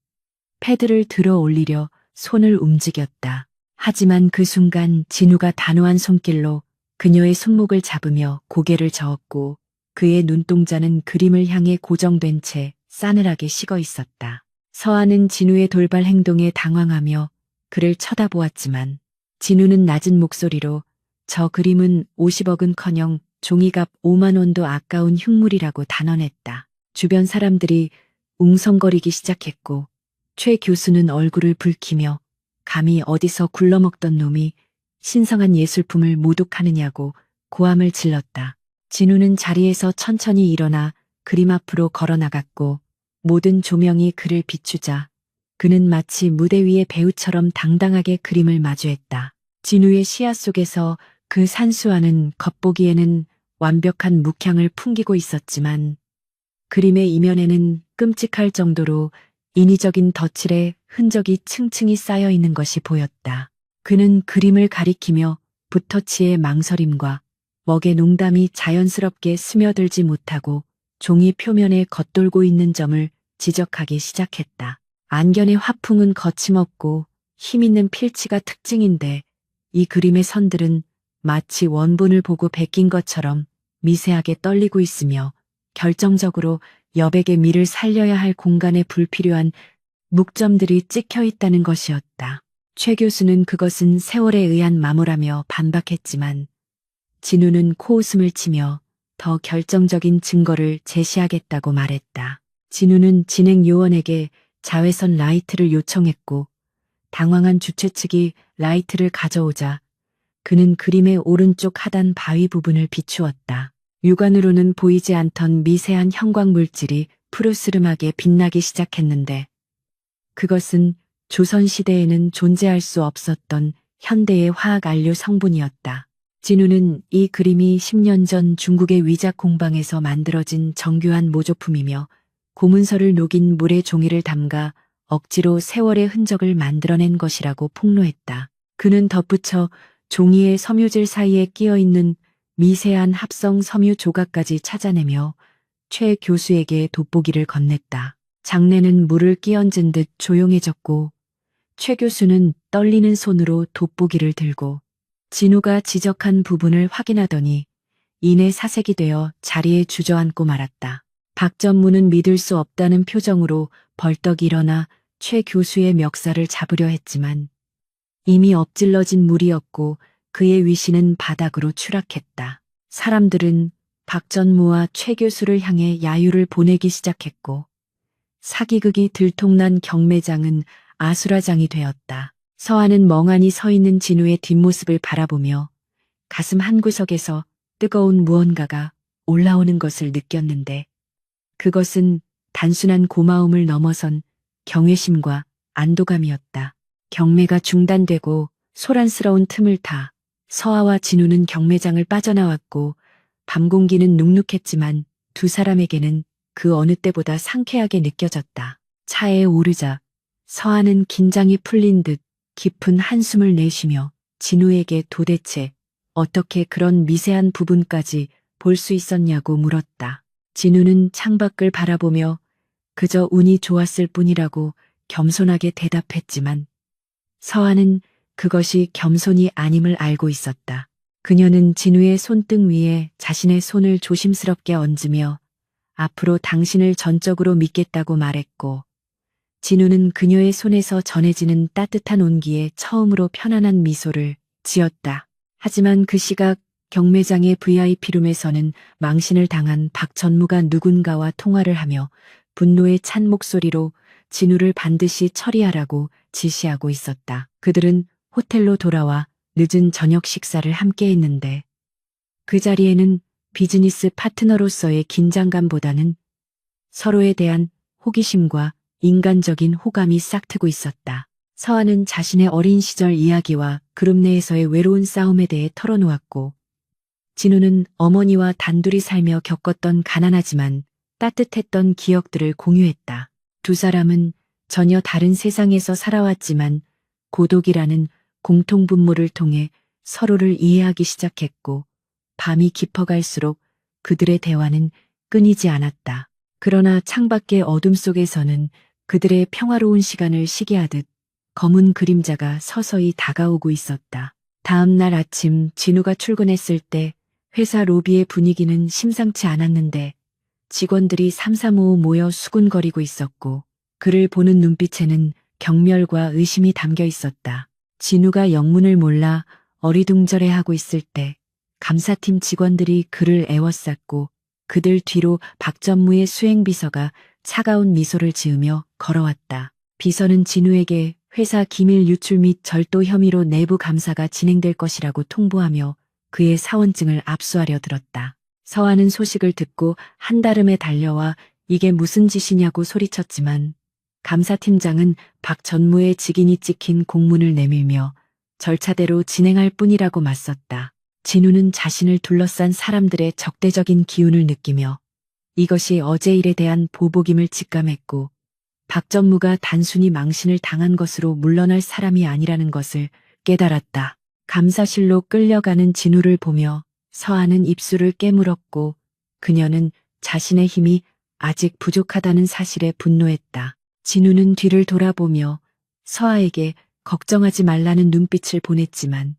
패드를 들어 올리려 손을 움직였다. 하지만 그 순간 진우가 단호한 손길로 그녀의 손목을 잡으며 고개를 저었고 그의 눈동자는 그림을 향해 고정된 채 싸늘하게 식어 있었다. 서아는 진우의 돌발 행동에 당황하며 그를 쳐다보았지만 진우는 낮은 목소리로 저 그림은 50억은커녕 종이값 5만 원도 아까운 흉물이라고 단언했다. 주변 사람들이 웅성거리기 시작했고 최 교수는 얼굴을 붉히며 감히 어디서 굴러먹던 놈이 신성한 예술품을 모독하느냐고 고함을 질렀다. 진우는 자리에서 천천히 일어나 그림 앞으로 걸어나갔고 모든 조명이 그를 비추자 그는 마치 무대 위의 배우처럼 당당하게 그림을 마주했다. 진우의 시야 속에서 그 산수화는 겉보기에는 완벽한 묵향을 풍기고 있었지만 그림의 이면에는 끔찍할 정도로 인위적인 덧칠의 흔적이 층층이 쌓여 있는 것이 보였다. 그는 그림을 가리키며 붓터치의 망설임과 먹의 농담이 자연스럽게 스며들지 못하고 종이 표면에 겉돌고 있는 점을 지적하기 시작했다. 안견의 화풍은 거침없고 힘있는 필치가 특징인데 이 그림의 선들은 마치 원본을 보고 베낀 것처럼 미세하게 떨리고 있으며 결정적으로 여백의 미를 살려야 할 공간에 불필요한 묵점들이 찍혀 있다는 것이었다. 최 교수는 그것은 세월에 의한 마모라며 반박했지만 진우는 코웃음을 치며 더 결정적인 증거를 제시하겠다고 말했다. 진우는 진행 요원에게 자외선 라이트를 요청했고 당황한 주최 측이 라이트를 가져오자 그는 그림의 오른쪽 하단 바위 부분을 비추었다. 육안으로는 보이지 않던 미세한 형광 물질이 푸르스름하게 빛나기 시작했는데 그것은 조선시대에는 존재할 수 없었던 현대의 화학 안료 성분이었다. 진우는 이 그림이 10년 전 중국의 위작 공방에서 만들어진 정교한 모조품이며 고문서를 녹인 물에 종이를 담가 억지로 세월의 흔적을 만들어낸 것이라고 폭로했다. 그는 덧붙여 종이의 섬유질 사이에 끼어 있는 미세한 합성 섬유 조각까지 찾아내며 최 교수에게 돋보기를 건넸다. 장내는 물을 끼얹은 듯 조용해졌고 최 교수는 떨리는 손으로 돋보기를 들고 진우가 지적한 부분을 확인하더니 이내 사색이 되어 자리에 주저앉고 말았다. 박전무는 믿을 수 없다는 표정으로 벌떡 일어나 최 교수의 멱살을 잡으려 했지만 이미 엎질러진 물이었고 그의 위신은 바닥으로 추락했다. 사람들은 박 전무와 최 교수를 향해 야유를 보내기 시작했고 사기극이 들통난 경매장은 아수라장이 되었다. 서한은 멍하니 서 있는 진우의 뒷모습을 바라보며 가슴 한구석에서 뜨거운 무언가가 올라오는 것을 느꼈는데 그것은 단순한 고마움을 넘어선 경외심과 안도감이었다. 경매가 중단되고 소란스러운 틈을 타 서아와 진우는 경매장을 빠져나왔고 밤 공기는 눅눅했지만 두 사람에게는 그 어느 때보다 상쾌하게 느껴졌다. 차에 오르자 서아는 긴장이 풀린 듯 깊은 한숨을 내쉬며 진우에게 도대체 어떻게 그런 미세한 부분까지 볼 수 있었냐고 물었다. 진우는 창밖을 바라보며 그저 운이 좋았을 뿐이라고 겸손하게 대답했지만 서아는 그것이 겸손이 아님을 알고 있었다. 그녀는 진우의 손등 위에 자신의 손을 조심스럽게 얹으며 앞으로 당신을 전적으로 믿겠다고 말했고 진우는 그녀의 손에서 전해지는 따뜻한 온기에 처음으로 편안한 미소를 지었다. 하지만 그 시각 경매장의 VIP룸에서는 망신을 당한 박 전무가 누군가와 통화를 하며 분노에 찬 목소리로 진우를 반드시 처리하라고 지시하고 있었다. 그들은 호텔로 돌아와 늦은 저녁 식사를 함께 했는데 그 자리에는 비즈니스 파트너로서의 긴장감보다는 서로에 대한 호기심과 인간적인 호감이 싹트고 있었다. 서아는 자신의 어린 시절 이야기와 그룹 내에서의 외로운 싸움에 대해 털어놓았고 진우는 어머니와 단둘이 살며 겪었던 가난하지만 따뜻했던 기억들을 공유했다. 두 사람은 전혀 다른 세상에서 살아왔지만 고독이라는 공통분모를 통해 서로를 이해하기 시작했고 밤이 깊어갈수록 그들의 대화는 끊이지 않았다. 그러나 창밖의 어둠 속에서는 그들의 평화로운 시간을 시기하듯 검은 그림자가 서서히 다가오고 있었다. 다음 날 아침 진우가 출근했을 때 회사 로비의 분위기는 심상치 않았는데 직원들이 삼삼오오 모여 수군거리고 있었고 그를 보는 눈빛에는 경멸과 의심이 담겨 있었다. 진우가 영문을 몰라 어리둥절해하고 있을 때 감사팀 직원들이 그를 애워쌌고 그들 뒤로 박 전무의 수행비서가 차가운 미소를 지으며 걸어왔다. 비서는 진우에게 회사 기밀 유출 및 절도 혐의로 내부 감사가 진행될 것이라고 통보하며 그의 사원증을 압수하려 들었다. 서아는 소식을 듣고 한달음에 달려와 이게 무슨 짓이냐고 소리쳤지만 감사팀장은 박 전무의 직인이 찍힌 공문을 내밀며 절차대로 진행할 뿐이라고 맞섰다. 진우는 자신을 둘러싼 사람들의 적대적인 기운을 느끼며 이것이 어제 일에 대한 보복임을 직감했고 박 전무가 단순히 망신을 당한 것으로 물러날 사람이 아니라는 것을 깨달았다. 감사실로 끌려가는 진우를 보며 서아는 입술을 깨물었고 그녀는 자신의 힘이 아직 부족하다는 사실에 분노했다. 진우는 뒤를 돌아보며 서아에게 걱정하지 말라는 눈빛을 보냈지만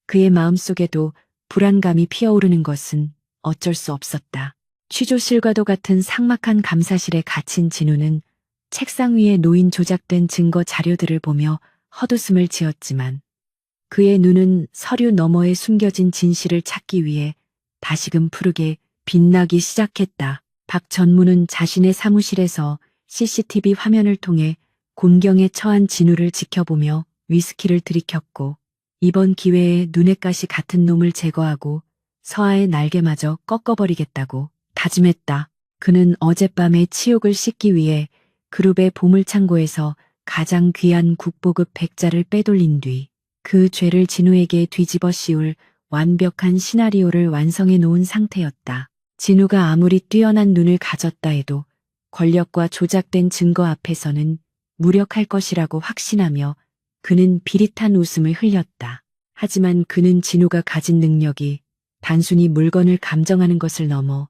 그의 마음속에도 불안감이 피어오르는 것은 어쩔 수 없었다. 취조실과도 같은 삭막한 감사실에 갇힌 진우는 책상 위에 놓인 조작된 증거 자료들을 보며 헛웃음을 지었지만 그의 눈은 서류 너머에 숨겨진 진실을 찾기 위해 다시금 푸르게 빛나기 시작했다. 박 전무는 자신의 사무실에서 CCTV 화면을 통해 곤경에 처한 진우를 지켜보며 위스키를 들이켰고 이번 기회에 눈엣가시 같은 놈을 제거하고 서아의 날개마저 꺾어버리겠다고 다짐했다. 그는 어젯밤의 치욕을 씻기 위해 그룹의 보물창고에서 가장 귀한 국보급 백자를 빼돌린 뒤 그 죄를 진우에게 뒤집어 씌울 완벽한 시나리오를 완성해 놓은 상태였다. 진우가 아무리 뛰어난 눈을 가졌다 해도 권력과 조작된 증거 앞에서는 무력할 것이라고 확신하며 그는 비릿한 웃음을 흘렸다. 하지만 그는 진우가 가진 능력이 단순히 물건을 감정하는 것을 넘어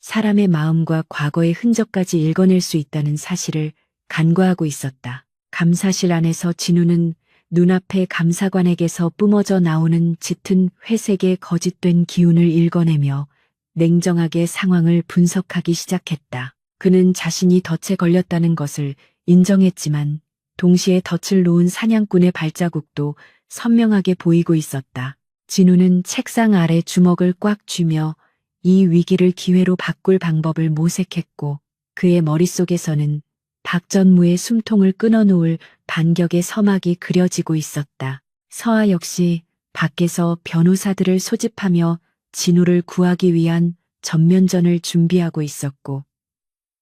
사람의 마음과 과거의 흔적까지 읽어낼 수 있다는 사실을 간과하고 있었다. 감사실 안에서 진우는 눈앞의 감사관에게서 뿜어져 나오는 짙은 회색의 거짓된 기운을 읽어내며 냉정하게 상황을 분석하기 시작했다. 그는 자신이 덫에 걸렸다는 것을 인정했지만 동시에 덫을 놓은 사냥꾼의 발자국도 선명하게 보이고 있었다. 진우는 책상 아래 주먹을 꽉 쥐며 이 위기를 기회로 바꿀 방법을 모색했고 그의 머릿속에서는 박전무의 숨통을 끊어놓을 반격의 서막이 그려지고 있었다. 서아 역시 밖에서 변호사들을 소집하며 진우를 구하기 위한 전면전을 준비하고 있었고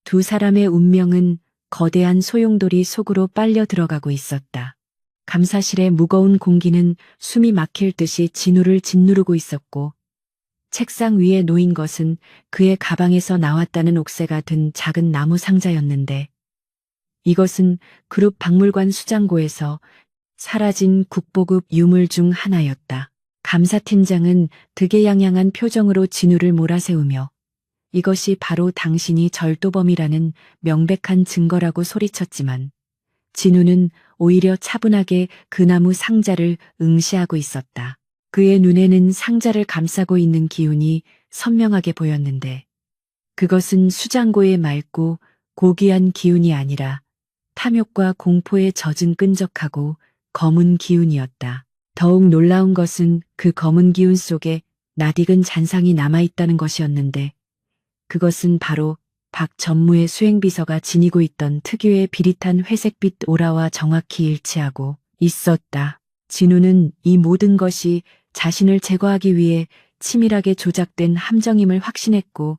두 사람의 운명은 거대한 소용돌이 속으로 빨려 들어가고 있었다. 감사실의 무거운 공기는 숨이 막힐 듯이 진우를 짓누르고 있었고 책상 위에 놓인 것은 그의 가방에서 나왔다는 옥새가 든 작은 나무 상자였는데 이것은 그룹 박물관 수장고에서 사라진 국보급 유물 중 하나였다. 감사팀장은 득의양양한 표정으로 진우를 몰아세우며 이것이 바로 당신이 절도범이라는 명백한 증거라고 소리쳤지만 진우는 오히려 차분하게 그 나무 상자를 응시하고 있었다. 그의 눈에는 상자를 감싸고 있는 기운이 선명하게 보였는데 그것은 수장고의 맑고 고귀한 기운이 아니라 탐욕과 공포에 젖은 끈적하고 검은 기운이었다. 더욱 놀라운 것은 그 검은 기운 속에 낯익은 잔상이 남아있다는 것이었는데 그것은 바로 박 전무의 수행비서가 지니고 있던 특유의 비릿한 회색빛 오라와 정확히 일치하고 있었다. 진우는 이 모든 것이 자신을 제거하기 위해 치밀하게 조작된 함정임을 확신했고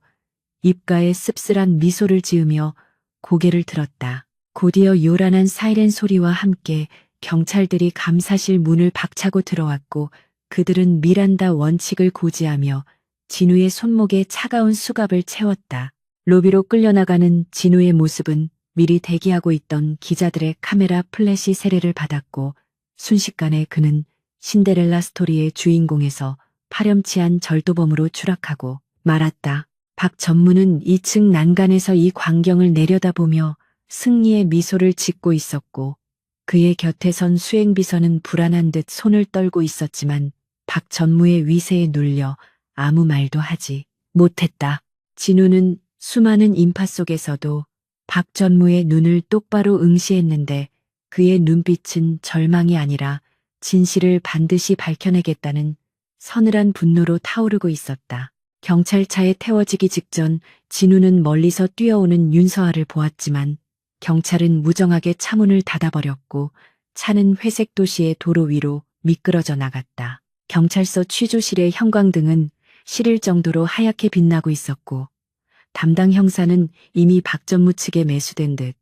입가에 씁쓸한 미소를 지으며 고개를 들었다. 곧이어 요란한 사이렌 소리와 함께 경찰들이 감사실 문을 박차고 들어왔고 그들은 미란다 원칙을 고지하며 진우의 손목에 차가운 수갑을 채웠다. 로비로 끌려나가는 진우의 모습은 미리 대기하고 있던 기자들의 카메라 플래시 세례를 받았고 순식간에 그는 신데렐라 스토리의 주인공에서 파렴치한 절도범으로 추락하고 말았다. 박 전무는 2층 난간에서 이 광경을 내려다보며 승리의 미소를 짓고 있었고 그의 곁에 선 수행비서는 불안한 듯 손을 떨고 있었지만 박 전무의 위세에 눌려 아무 말도 하지 못했다. 진우는 수많은 인파 속에서도 박 전무의 눈을 똑바로 응시했는데 그의 눈빛은 절망이 아니라 진실을 반드시 밝혀내겠다는 서늘한 분노로 타오르고 있었다. 경찰차에 태워지기 직전 진우는 멀리서 뛰어오는 윤서아를 보았지만 경찰은 무정하게 차문을 닫아버렸고 차는 회색 도시의 도로 위로 미끄러져 나갔다. 경찰서 취조실의 형광등은 시릴 정도로 하얗게 빛나고 있었고 담당 형사는 이미 박전무 측에 매수된 듯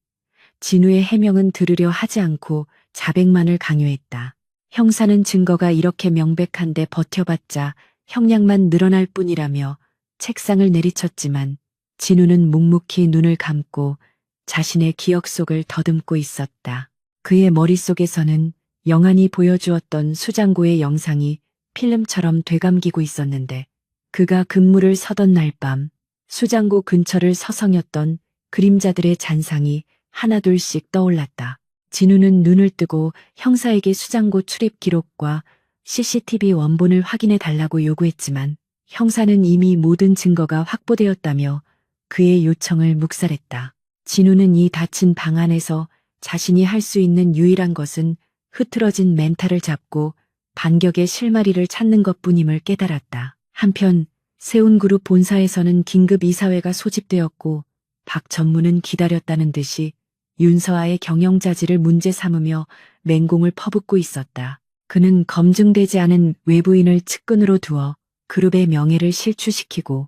진우의 해명은 들으려 하지 않고 자백만을 강요했다. 형사는 증거가 이렇게 명백한데 버텨봤자 형량만 늘어날 뿐이라며 책상을 내리쳤지만 진우는 묵묵히 눈을 감고 자신의 기억 속을 더듬고 있었다. 그의 머릿속에서는 영안이 보여주었던 수장고의 영상이 필름처럼 되감기고 있었는데 그가 근무를 서던 날 밤 수장고 근처를 서성였던 그림자들의 잔상이 하나둘씩 떠올랐다. 진우는 눈을 뜨고 형사에게 수장고 출입 기록과 CCTV 원본을 확인해 달라고 요구했지만 형사는 이미 모든 증거가 확보되었다며 그의 요청을 묵살했다. 진우는 이 닫힌 방 안에서 자신이 할 수 있는 유일한 것은 흐트러진 멘탈을 잡고 반격의 실마리를 찾는 것뿐임을 깨달았다. 한편 세운그룹 본사에서는 긴급 이사회가 소집되었고 박 전무는 기다렸다는 듯이 윤서아의 경영자질을 문제 삼으며 맹공을 퍼붓고 있었다. 그는 검증되지 않은 외부인을 측근으로 두어 그룹의 명예를 실추시키고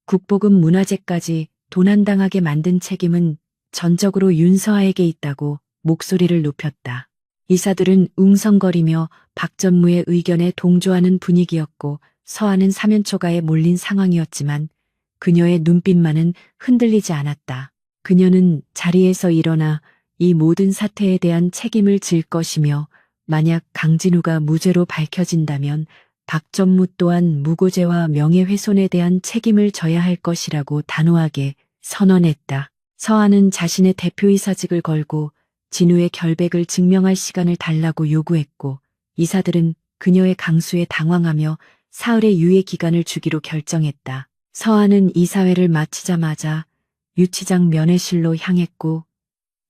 국보급 문화재까지 도난당하게 만든 책임은 전적으로 윤서아에게 있다고 목소리를 높였다. 이사들은 웅성거리며 박 전무의 의견에 동조하는 분위기였고 서아는 사면초가에 몰린 상황이었지만 그녀의 눈빛만은 흔들리지 않았다. 그녀는 자리에서 일어나 이 모든 사태에 대한 책임을 질 것이며 만약 강진우가 무죄로 밝혀진다면 박 전무 또한 무고죄와 명예훼손에 대한 책임을 져야 할 것이라고 단호하게 선언했다. 서아는 자신의 대표이사직을 걸고 진우의 결백을 증명할 시간을 달라고 요구했고 이사들은 그녀의 강수에 당황하며 사흘의 유예 기간을 주기로 결정했다. 서아는 이사회를 마치자마자 유치장 면회실로 향했고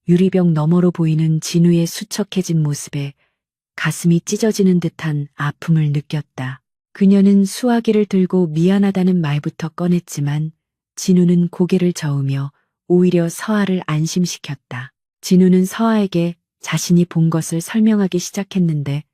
유리병 너머로 보이는 진우의 수척해진 모습에 가슴이 찢어지는 듯한 아픔을 느꼈다. 그녀는 수화기를 들고 미안하다는 말부터 꺼냈지만 진우는 고개를 저으며 오히려 서아를 안심시켰다. 진우는 서아에게 자신이 본 것을 설명하기 시작했는데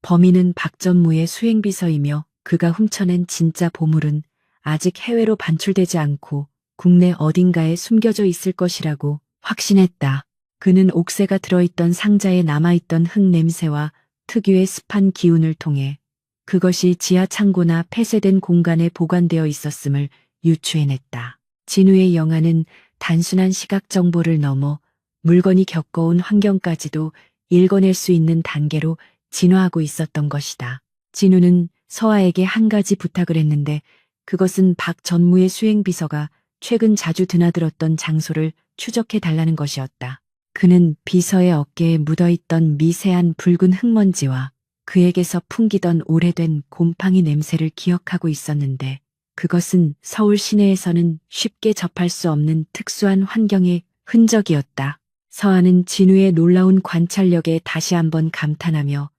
범인은 박전무의 수행비서이며 그가 훔쳐낸 진짜 보물은 아직 해외로 반출되지 않고 국내 어딘가에 숨겨져 있을 것이라고 확신했다. 그는 옥새가 들어있던 상자에 남아있던 흙 냄새와 특유의 습한 기운을 통해 그것이 지하 창고나 폐쇄된 공간에 보관되어 있었음을 유추해냈다. 진우의 영화는 단순한 시각 정보를 넘어 물건이 겪어온 환경까지도 읽어낼 수 있는 단계로 진화하고 있었던 것이다. 진우는 서아에게 한 가지 부탁을 했는데 그것은 박 전무의 수행비서가 최근 자주 드나들었던 장소를 추적해 달라는 것이었다. 그는 비서의 어깨에 묻어있던 미세한 붉은 흙먼지와 그에게서 풍기던 오래된 곰팡이 냄새를 기억하고 있었는데 그것은 서울 시내에서는 쉽게 접할 수 없는 특수한 환경의 흔적이었다. 서아는 진우의 놀라운 관찰력에 다시 한번 감탄하며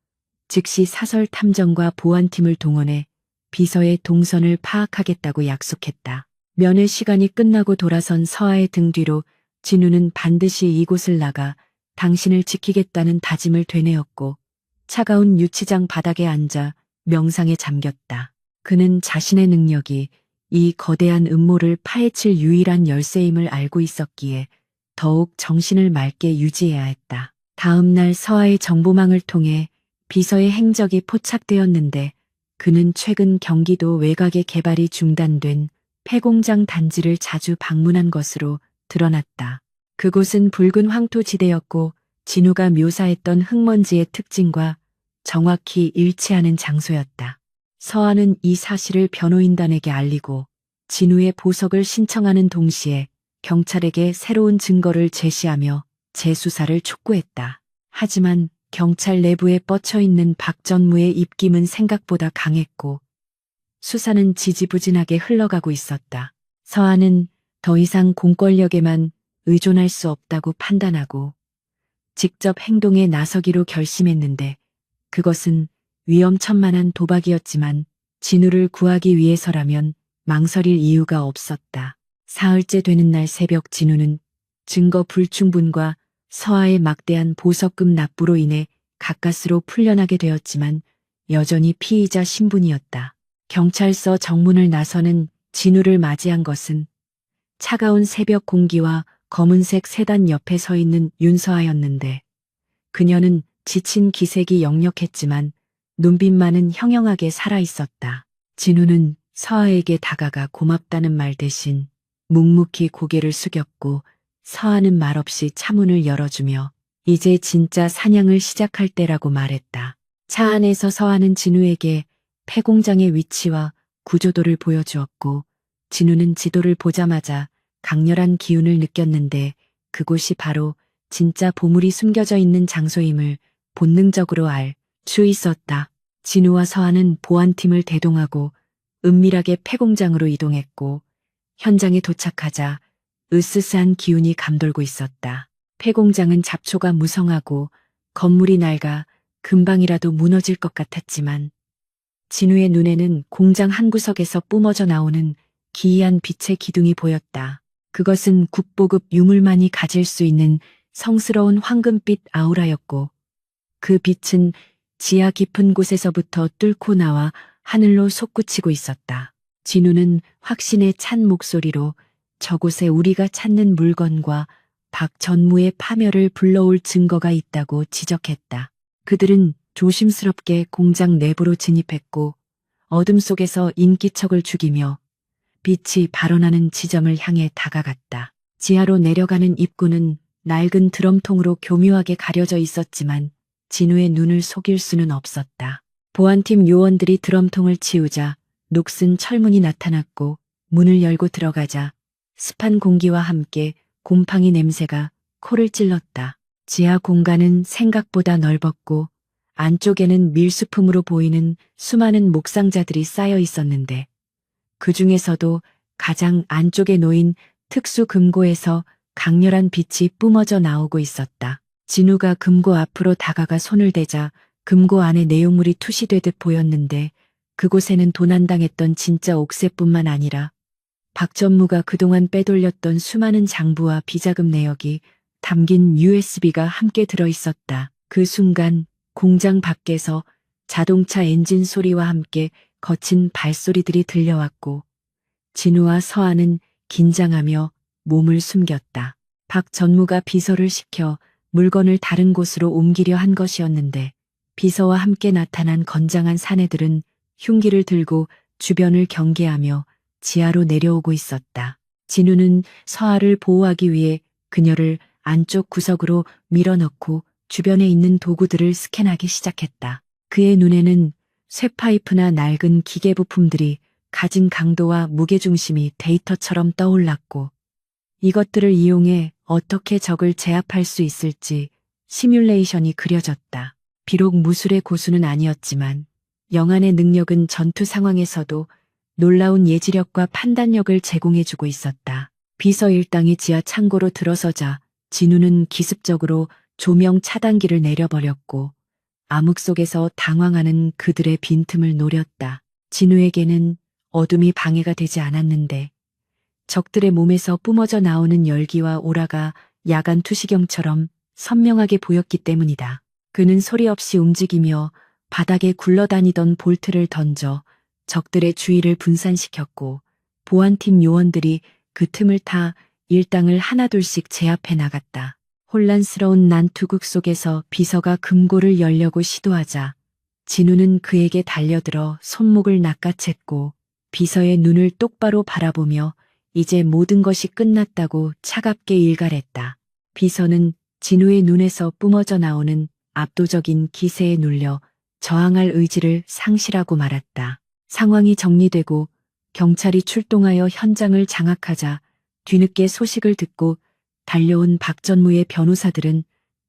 즉시 사설 탐정과 보안팀을 동원해 비서의 동선을 파악하겠다고 약속했다. 면회 시간이 끝나고 돌아선 서아의 등 뒤로 진우는 반드시 이곳을 나가 당신을 지키겠다는 다짐을 되뇌었고 차가운 유치장 바닥에 앉아 명상에 잠겼다. 그는 자신의 능력이 이 거대한 음모를 파헤칠 유일한 열쇠임을 알고 있었기에 더욱 정신을 맑게 유지해야 했다. 다음 날 서아의 정보망을 통해 비서의 행적이 포착되었는데 그는 최근 경기도 외곽의 개발이 중단된 폐공장 단지를 자주 방문한 것으로 드러났다. 그곳은 붉은 황토지대였고 진우가 묘사했던 흙먼지의 특징과 정확히 일치하는 장소였다. 서아는 이 사실을 변호인단에게 알리고 진우의 보석을 신청하는 동시에 경찰에게 새로운 증거를 제시하며 재수사를 촉구했다. 하지만 경찰 내부에 뻗쳐있는 박 전무의 입김은 생각보다 강했고 수사는 지지부진하게 흘러가고 있었다. 서아는 더 이상 공권력에만 의존할 수 없다고 판단하고 직접 행동에 나서기로 결심했는데 그것은 위험천만한 도박이었지만 진우를 구하기 위해서라면 망설일 이유가 없었다. 사흘째 되는 날 새벽 진우는 증거 불충분과 서아의 막대한 보석금 납부로 인해 가까스로 풀려나게 되었지만 여전히 피의자 신분이었다. 경찰서 정문을 나서는 진우를 맞이한 것은 차가운 새벽 공기와 검은색 세단 옆에 서 있는 윤서아였는데 그녀는 지친 기색이 역력했지만 눈빛만은 형형하게 살아있었다. 진우는 서아에게 다가가 고맙다는 말 대신 묵묵히 고개를 숙였고 서아는 말없이 차문을 열어주며 이제 진짜 사냥을 시작할 때라고 말했다. 차 안에서 서아는 진우에게 폐공장의 위치와 구조도를 보여주었고 진우는 지도를 보자마자 강렬한 기운을 느꼈는데 그곳이 바로 진짜 보물이 숨겨져 있는 장소임을 본능적으로 알 수 있었다. 진우와 서아는 보안팀을 대동하고 은밀하게 폐공장으로 이동했고 현장에 도착하자 으스스한 기운이 감돌고 있었다. 폐공장은 잡초가 무성하고 건물이 낡아 금방이라도 무너질 것 같았지만 진우의 눈에는 공장 한 구석에서 뿜어져 나오는 기이한 빛의 기둥이 보였다. 그것은 국보급 유물만이 가질 수 있는 성스러운 황금빛 아우라였고 그 빛은 지하 깊은 곳에서부터 뚫고 나와 하늘로 솟구치고 있었다. 진우는 확신에 찬 목소리로 저곳에 우리가 찾는 물건과 박 전무의 파멸을 불러올 증거가 있다고 지적했다. 그들은 조심스럽게 공장 내부로 진입했고 어둠 속에서 인기척을 죽이며 빛이 발원하는 지점을 향해 다가갔다. 지하로 내려가는 입구는 낡은 드럼통으로 교묘하게 가려져 있었지만 진우의 눈을 속일 수는 없었다. 보안팀 요원들이 드럼통을 치우자 녹슨 철문이 나타났고 문을 열고 들어가자 습한 공기와 함께 곰팡이 냄새가 코를 찔렀다. 지하 공간은 생각보다 넓었고 안쪽에는 밀수품으로 보이는 수많은 목상자들이 쌓여 있었는데 그 중에서도 가장 안쪽에 놓인 특수 금고에서 강렬한 빛이 뿜어져 나오고 있었다. 진우가 금고 앞으로 다가가 손을 대자 금고 안에 내용물이 투시되듯 보였는데 그곳에는 도난당했던 진짜 옥새뿐만 아니라 박전무가 그동안 빼돌렸던 수많은 장부와 비자금 내역이 담긴 USB가 함께 들어 있었다. 그 순간 공장 밖에서 자동차 엔진 소리와 함께 거친 발소리들이 들려왔고 진우와 서아는 긴장하며 몸을 숨겼다. 박 전무가 비서를 시켜 물건을 다른 곳으로 옮기려 한 것이었는데 비서와 함께 나타난 건장한 사내들은 흉기를 들고 주변을 경계하며 지하로 내려오고 있었다. 진우는 서아를 보호하기 위해 그녀를 안쪽 구석으로 밀어넣고 주변에 있는 도구들을 스캔하기 시작했다. 그의 눈에는 쇠파이프나 낡은 기계 부품들이 가진 강도와 무게중심이 데이터처럼 떠올랐고 이것들을 이용해 어떻게 적을 제압할 수 있을지 시뮬레이션이 그려졌다. 비록 무술의 고수는 아니었지만 영안의 능력은 전투 상황에서도 놀라운 예지력과 판단력을 제공해주고 있었다. 비서 일당이 지하 창고로 들어서자 진우는 기습적으로 조명 차단기를 내려버렸고 암흑 속에서 당황하는 그들의 빈틈을 노렸다. 진우에게는 어둠이 방해가 되지 않았는데 적들의 몸에서 뿜어져 나오는 열기와 오라가 야간 투시경처럼 선명하게 보였기 때문이다. 그는 소리 없이 움직이며 바닥에 굴러다니던 볼트를 던져 적들의 주의를 분산시켰고 보안팀 요원들이 그 틈을 타 일당을 하나둘씩 제압해 나갔다. 혼란스러운 난투극 속에서 비서가 금고를 열려고 시도하자 진우는 그에게 달려들어 손목을 낚아챘고 비서의 눈을 똑바로 바라보며 이제 모든 것이 끝났다고 차갑게 일갈했다. 비서는 진우의 눈에서 뿜어져 나오는 압도적인 기세에 눌려 저항할 의지를 상실하고 말았다. 상황이 정리되고 경찰이 출동하여 현장을 장악하자 뒤늦게 소식을 듣고 달려온 박전무의 변호사들은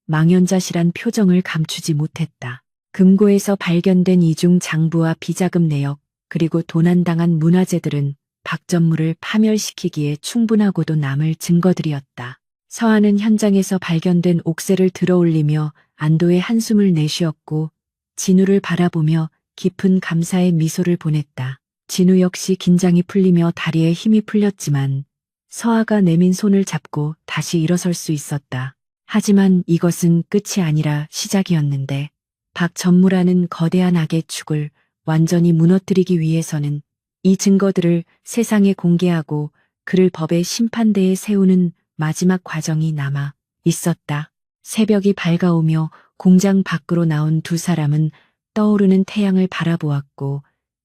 망연자실한 표정을 감추지 못했다. 금고에서 발견된 이중 장부와 비자금 내역 그리고 도난당한 문화재들은 박전무를 파멸시키기에 충분하고도 남을 증거들이었다. 서아는 현장에서 발견된 옥새를 들어올리며 안도의 한숨을 내쉬었고 진우를 바라보며 깊은 감사의 미소를 보냈다. 진우 역시 긴장이 풀리며 다리에 힘이 풀렸지만 서아가 내민 손을 잡고 다시 일어설 수 있었다. 하지만 이것은 끝이 아니라 시작이었는데 박전무라는 거대한 악의 축을 완전히 무너뜨리기 위해서는 이 증거들을 세상에 공개하고 그를 법의 심판대에 세우는 마지막 과정이 남아 있었다. 새벽이 밝아오며 공장 밖으로 나온 두 사람은 떠오르는 태양을 바라보았고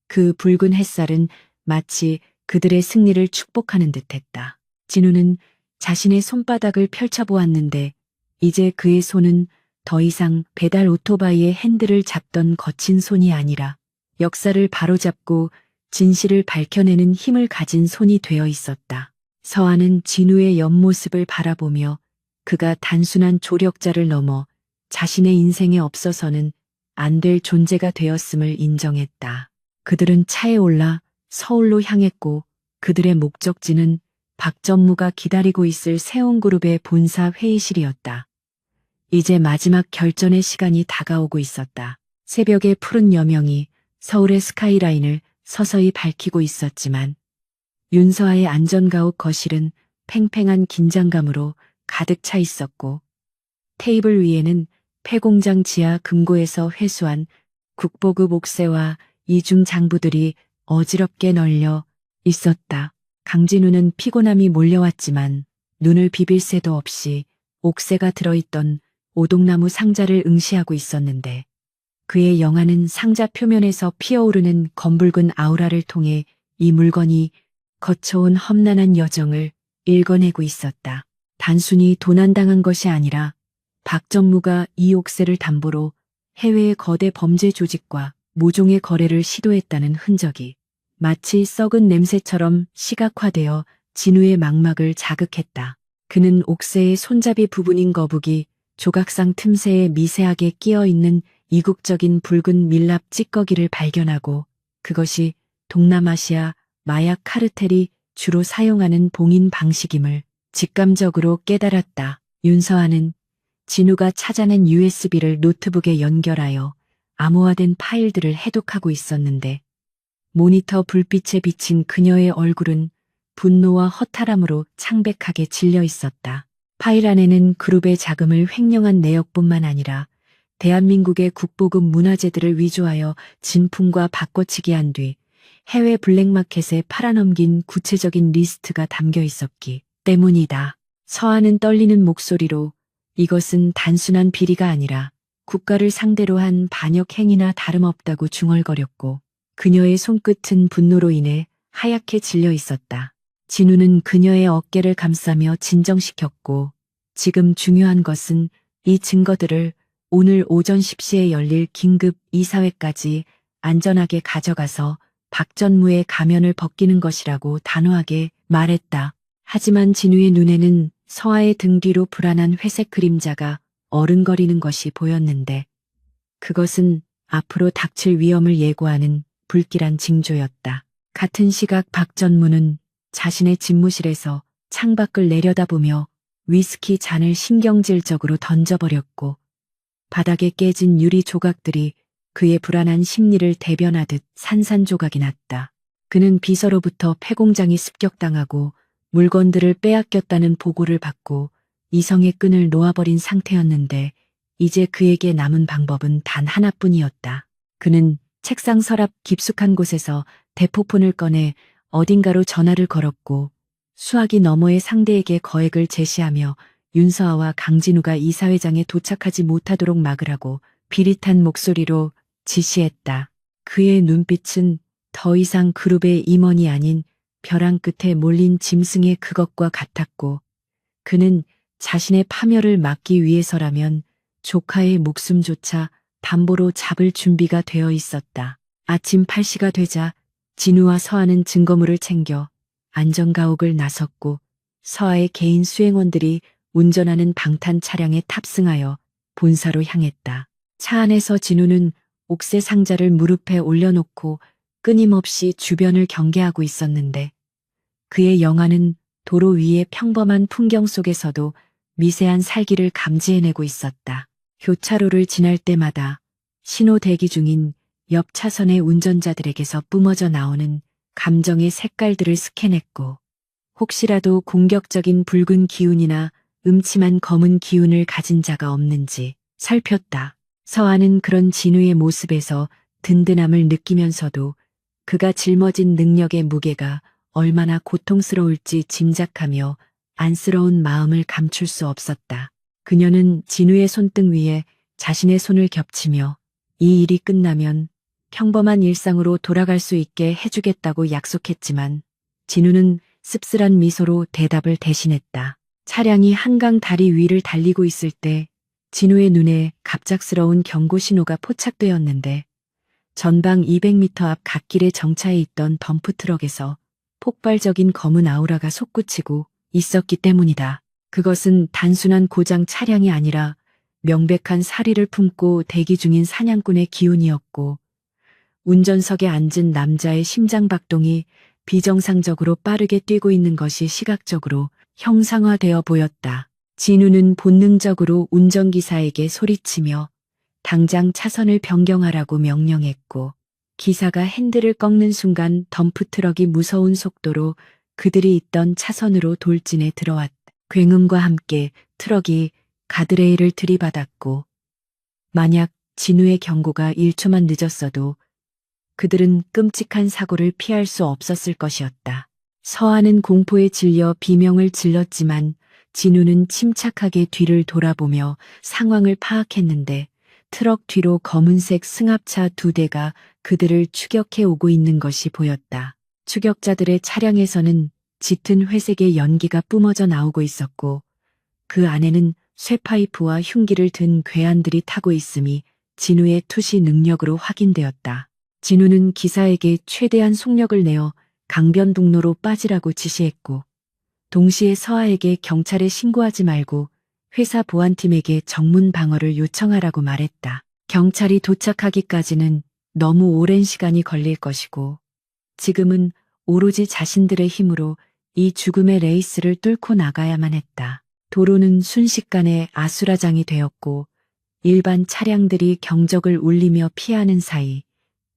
그 붉은 햇살은 마치 그들의 승리를 축복하는 듯했다. 진우는 자신의 손바닥을 펼쳐보았는데 이제 그의 손은 더 이상 배달 오토바이의 핸들을 잡던 거친 손이 아니라 역사를 바로잡고 진실을 밝혀내는 힘을 가진 손이 되어 있었다. 서아는 진우의 옆모습을 바라보며 그가 단순한 조력자를 넘어 자신의 인생에 없어서는 안 될 존재가 되었음을 인정했다. 그들은 차에 올라 서울로 향했고 그들의 목적지는 박전무가 기다리고 있을 세온그룹의 본사 회의실이었다. 이제 마지막 결전의 시간이 다가오고 있었다. 새벽의 푸른 여명이 서울의 스카이라인을 서서히 밝히고 있었지만 윤서아의 안전가옥 거실은 팽팽한 긴장감으로 가득 차 있었고 테이블 위에는 폐공장 지하 금고에서 회수한 국보급 옥새와 이중 장부들이 어지럽게 널려 있었다. 강진우는 피곤함이 몰려왔지만 눈을 비빌 새도 없이 옥새가 들어있던 오동나무 상자를 응시하고 있었는데 그의 영화는 상자 표면에서 피어오르는 검붉은 아우라를 통해 이 물건이 거쳐온 험난한 여정을 읽어내고 있었다. 단순히 도난당한 것이 아니라 박전무가 이 옥새를 담보로 해외의 거대 범죄 조직과 모종의 거래를 시도했다는 흔적이 마치 썩은 냄새처럼 시각화되어 진우의 망막을 자극했다. 그는 옥새의 손잡이 부분인 거북이 조각상 틈새에 미세하게 끼어 있는 이국적인 붉은 밀랍 찌꺼기를 발견하고 그것이 동남아시아 마약 카르텔이 주로 사용하는 봉인 방식임을 직감적으로 깨달았다. 윤서아는 진우가 찾아낸 USB를 노트북에 연결하여 암호화된 파일들을 해독하고 있었는데 모니터 불빛에 비친 그녀의 얼굴은 분노와 허탈함으로 창백하게 질려 있었다. 파일 안에는 그룹의 자금을 횡령한 내역뿐만 아니라 대한민국의 국보급 문화재들을 위조하여 진품과 바꿔치기 한 뒤 해외 블랙마켓에 팔아넘긴 구체적인 리스트가 담겨 있었기 때문이다. 서한은 떨리는 목소리로 이것은 단순한 비리가 아니라 국가를 상대로 한 반역 행위나 다름없다고 중얼거렸고 그녀의 손끝은 분노로 인해 하얗게 질려 있었다. 진우는 그녀의 어깨를 감싸며 진정시켰고 지금 중요한 것은 이 증거들을 오늘 오전 10시에 열릴 긴급 이사회까지 안전하게 가져가서 박 전무의 가면을 벗기는 것이라고 단호하게 말했다. 하지만 진우의 눈에는 서아의 등 뒤로 불안한 회색 그림자가 어른거리는 것이 보였는데 그것은 앞으로 닥칠 위험을 예고하는 불길한 징조였다. 같은 시각 박 전무는 자신의 집무실에서 창밖을 내려다보며 위스키 잔을 신경질적으로 던져버렸고 바닥에 깨진 유리 조각들이 그의 불안한 심리를 대변하듯 산산조각이 났다. 그는 비서로부터 폐공장이 습격당하고 물건들을 빼앗겼다는 보고를 받고 이성의 끈을 놓아버린 상태였는데 이제 그에게 남은 방법은 단 하나뿐이었다. 그는 책상 서랍 깊숙한 곳에서 대포폰을 꺼내 어딘가로 전화를 걸었고 수화기 너머의 상대에게 거액을 제시하며 윤서아와 강진우가 이사회장에 도착하지 못하도록 막으라고 비릿한 목소리로 지시했다. 그의 눈빛은 더 이상 그룹의 임원이 아닌 벼랑 끝에 몰린 짐승의 그것과 같았고 그는 자신의 파멸을 막기 위해서라면 조카의 목숨조차 담보로 잡을 준비가 되어 있었다. 아침 8시가 되자 진우와 서아는 증거물을 챙겨 안전가옥을 나섰고 서아의 개인 수행원들이 운전하는 방탄 차량에 탑승하여 본사로 향했다. 차 안에서 진우는 옥새 상자를 무릎에 올려놓고 끊임없이 주변을 경계하고 있었는데 그의 영화는 도로 위의 평범한 풍경 속에서도 미세한 살기를 감지해내고 있었다. 교차로를 지날 때마다 신호 대기 중인 옆 차선의 운전자들에게서 뿜어져 나오는 감정의 색깔들을 스캔했고 혹시라도 공격적인 붉은 기운이나 음침한 검은 기운을 가진 자가 없는지 살폈다. 서아는 그런 진우의 모습에서 든든함을 느끼면서도 그가 짊어진 능력의 무게가 얼마나 고통스러울지 짐작하며 안쓰러운 마음을 감출 수 없었다. 그녀는 진우의 손등 위에 자신의 손을 겹치며 이 일이 끝나면 평범한 일상으로 돌아갈 수 있게 해주겠다고 약속했지만 진우는 씁쓸한 미소로 대답을 대신했다. 차량이 한강 다리 위를 달리고 있을 때 진우의 눈에 갑작스러운 경고 신호가 포착되었는데 전방 200m 앞 갓길에 정차해 있던 덤프트럭에서 폭발적인 검은 아우라가 솟구치고 있었기 때문이다. 그것은 단순한 고장 차량이 아니라 명백한 사리를 품고 대기 중인 사냥꾼의 기운이었고 운전석에 앉은 남자의 심장박동이 비정상적으로 빠르게 뛰고 있는 것이 시각적으로 형상화되어 보였다. 진우는 본능적으로 운전기사에게 소리치며 당장 차선을 변경하라고 명령했고 기사가 핸들을 꺾는 순간 덤프트럭이 무서운 속도로 그들이 있던 차선으로 돌진해 들어왔다. 굉음과 함께 트럭이 가드레일을 들이받았고 만약 진우의 경고가 1초만 늦었어도 그들은 끔찍한 사고를 피할 수 없었을 것이었다. 서아는 공포에 질려 비명을 질렀지만 진우는 침착하게 뒤를 돌아보며 상황을 파악했는데 트럭 뒤로 검은색 승합차 2대가 그들을 추격해 오고 있는 것이 보였다. 추격자들의 차량에서는 짙은 회색의 연기가 뿜어져 나오고 있었고 그 안에는 쇠파이프와 흉기를 든 괴한들이 타고 있음이 진우의 투시 능력으로 확인되었다. 진우는 기사에게 최대한 속력을 내어 강변북로로 빠지라고 지시했고 동시에 서아에게 경찰에 신고하지 말고 회사 보안팀에게 정문 방어를 요청하라고 말했다. 경찰이 도착하기까지는 너무 오랜 시간이 걸릴 것이고 지금은 오로지 자신들의 힘으로 이 죽음의 레이스를 뚫고 나가야만 했다. 도로는 순식간에 아수라장이 되었고 일반 차량들이 경적을 울리며 피하는 사이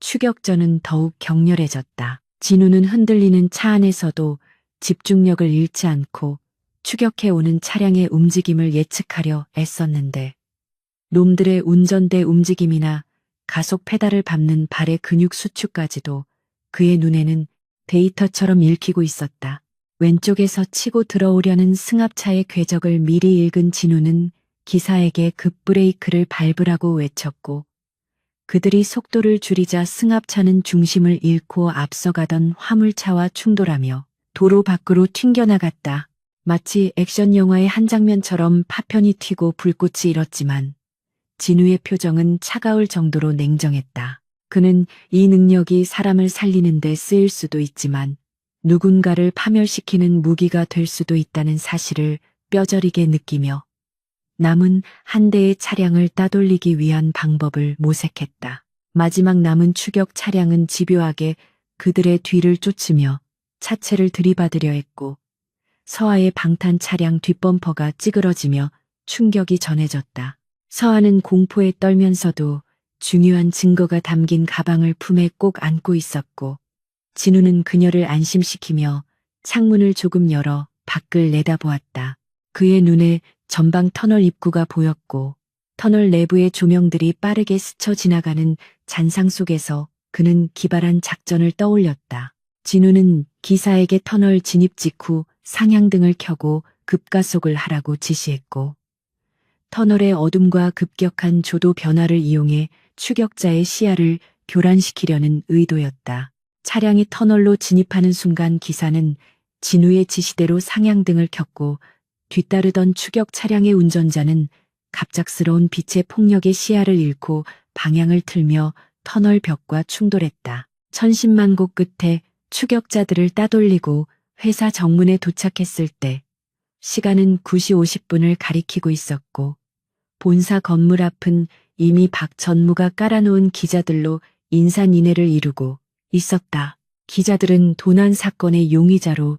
추격전은 더욱 격렬해졌다. 진우는 흔들리는 차 안에서도 집중력을 잃지 않고 추격해오는 차량의 움직임을 예측하려 애썼는데 놈들의 운전대 움직임이나 가속 페달을 밟는 발의 근육 수축까지도 그의 눈에는 데이터처럼 읽히고 있었다. 왼쪽에서 치고 들어오려는 승합차의 궤적을 미리 읽은 진우는 기사에게 급브레이크를 밟으라고 외쳤고 그들이 속도를 줄이자 승합차는 중심을 잃고 앞서가던 화물차와 충돌하며 도로 밖으로 튕겨나갔다. 마치 액션 영화의 한 장면처럼 파편이 튀고 불꽃이 일었지만 진우의 표정은 차가울 정도로 냉정했다. 그는 이 능력이 사람을 살리는 데 쓰일 수도 있지만 누군가를 파멸시키는 무기가 될 수도 있다는 사실을 뼈저리게 느끼며 남은 한 대의 차량을 따돌리기 위한 방법을 모색했다. 마지막 남은 추격 차량은 집요하게 그들의 뒤를 쫓으며 차체를 들이받으려 했고 서아의 방탄 차량 뒷범퍼가 찌그러지며 충격이 전해졌다. 서아는 공포에 떨면서도 중요한 증거가 담긴 가방을 품에 꼭 안고 있었고 진우는 그녀를 안심시키며 창문을 조금 열어 밖을 내다보았다. 그의 눈에 전방 터널 입구가 보였고 터널 내부의 조명들이 빠르게 스쳐 지나가는 잔상 속에서 그는 기발한 작전을 떠올렸다. 진우는 기사에게 터널 진입 직후 상향등을 켜고 급가속을 하라고 지시했고 터널의 어둠과 급격한 조도 변화를 이용해 추격자의 시야를 교란시키려는 의도였다. 차량이 터널로 진입하는 순간 기사는 진우의 지시대로 상향등을 켰고 뒤따르던 추격 차량의 운전자는 갑작스러운 빛의 폭력에 시야를 잃고 방향을 틀며 터널 벽과 충돌했다. 천신만고 끝에 추격자들을 따돌리고 회사 정문에 도착했을 때 시간은 9시 50분을 가리키고 있었고 본사 건물 앞은 이미 박 전무가 깔아놓은 기자들로 인산인해를 이루고 있었다. 기자들은 도난 사건의 용의자로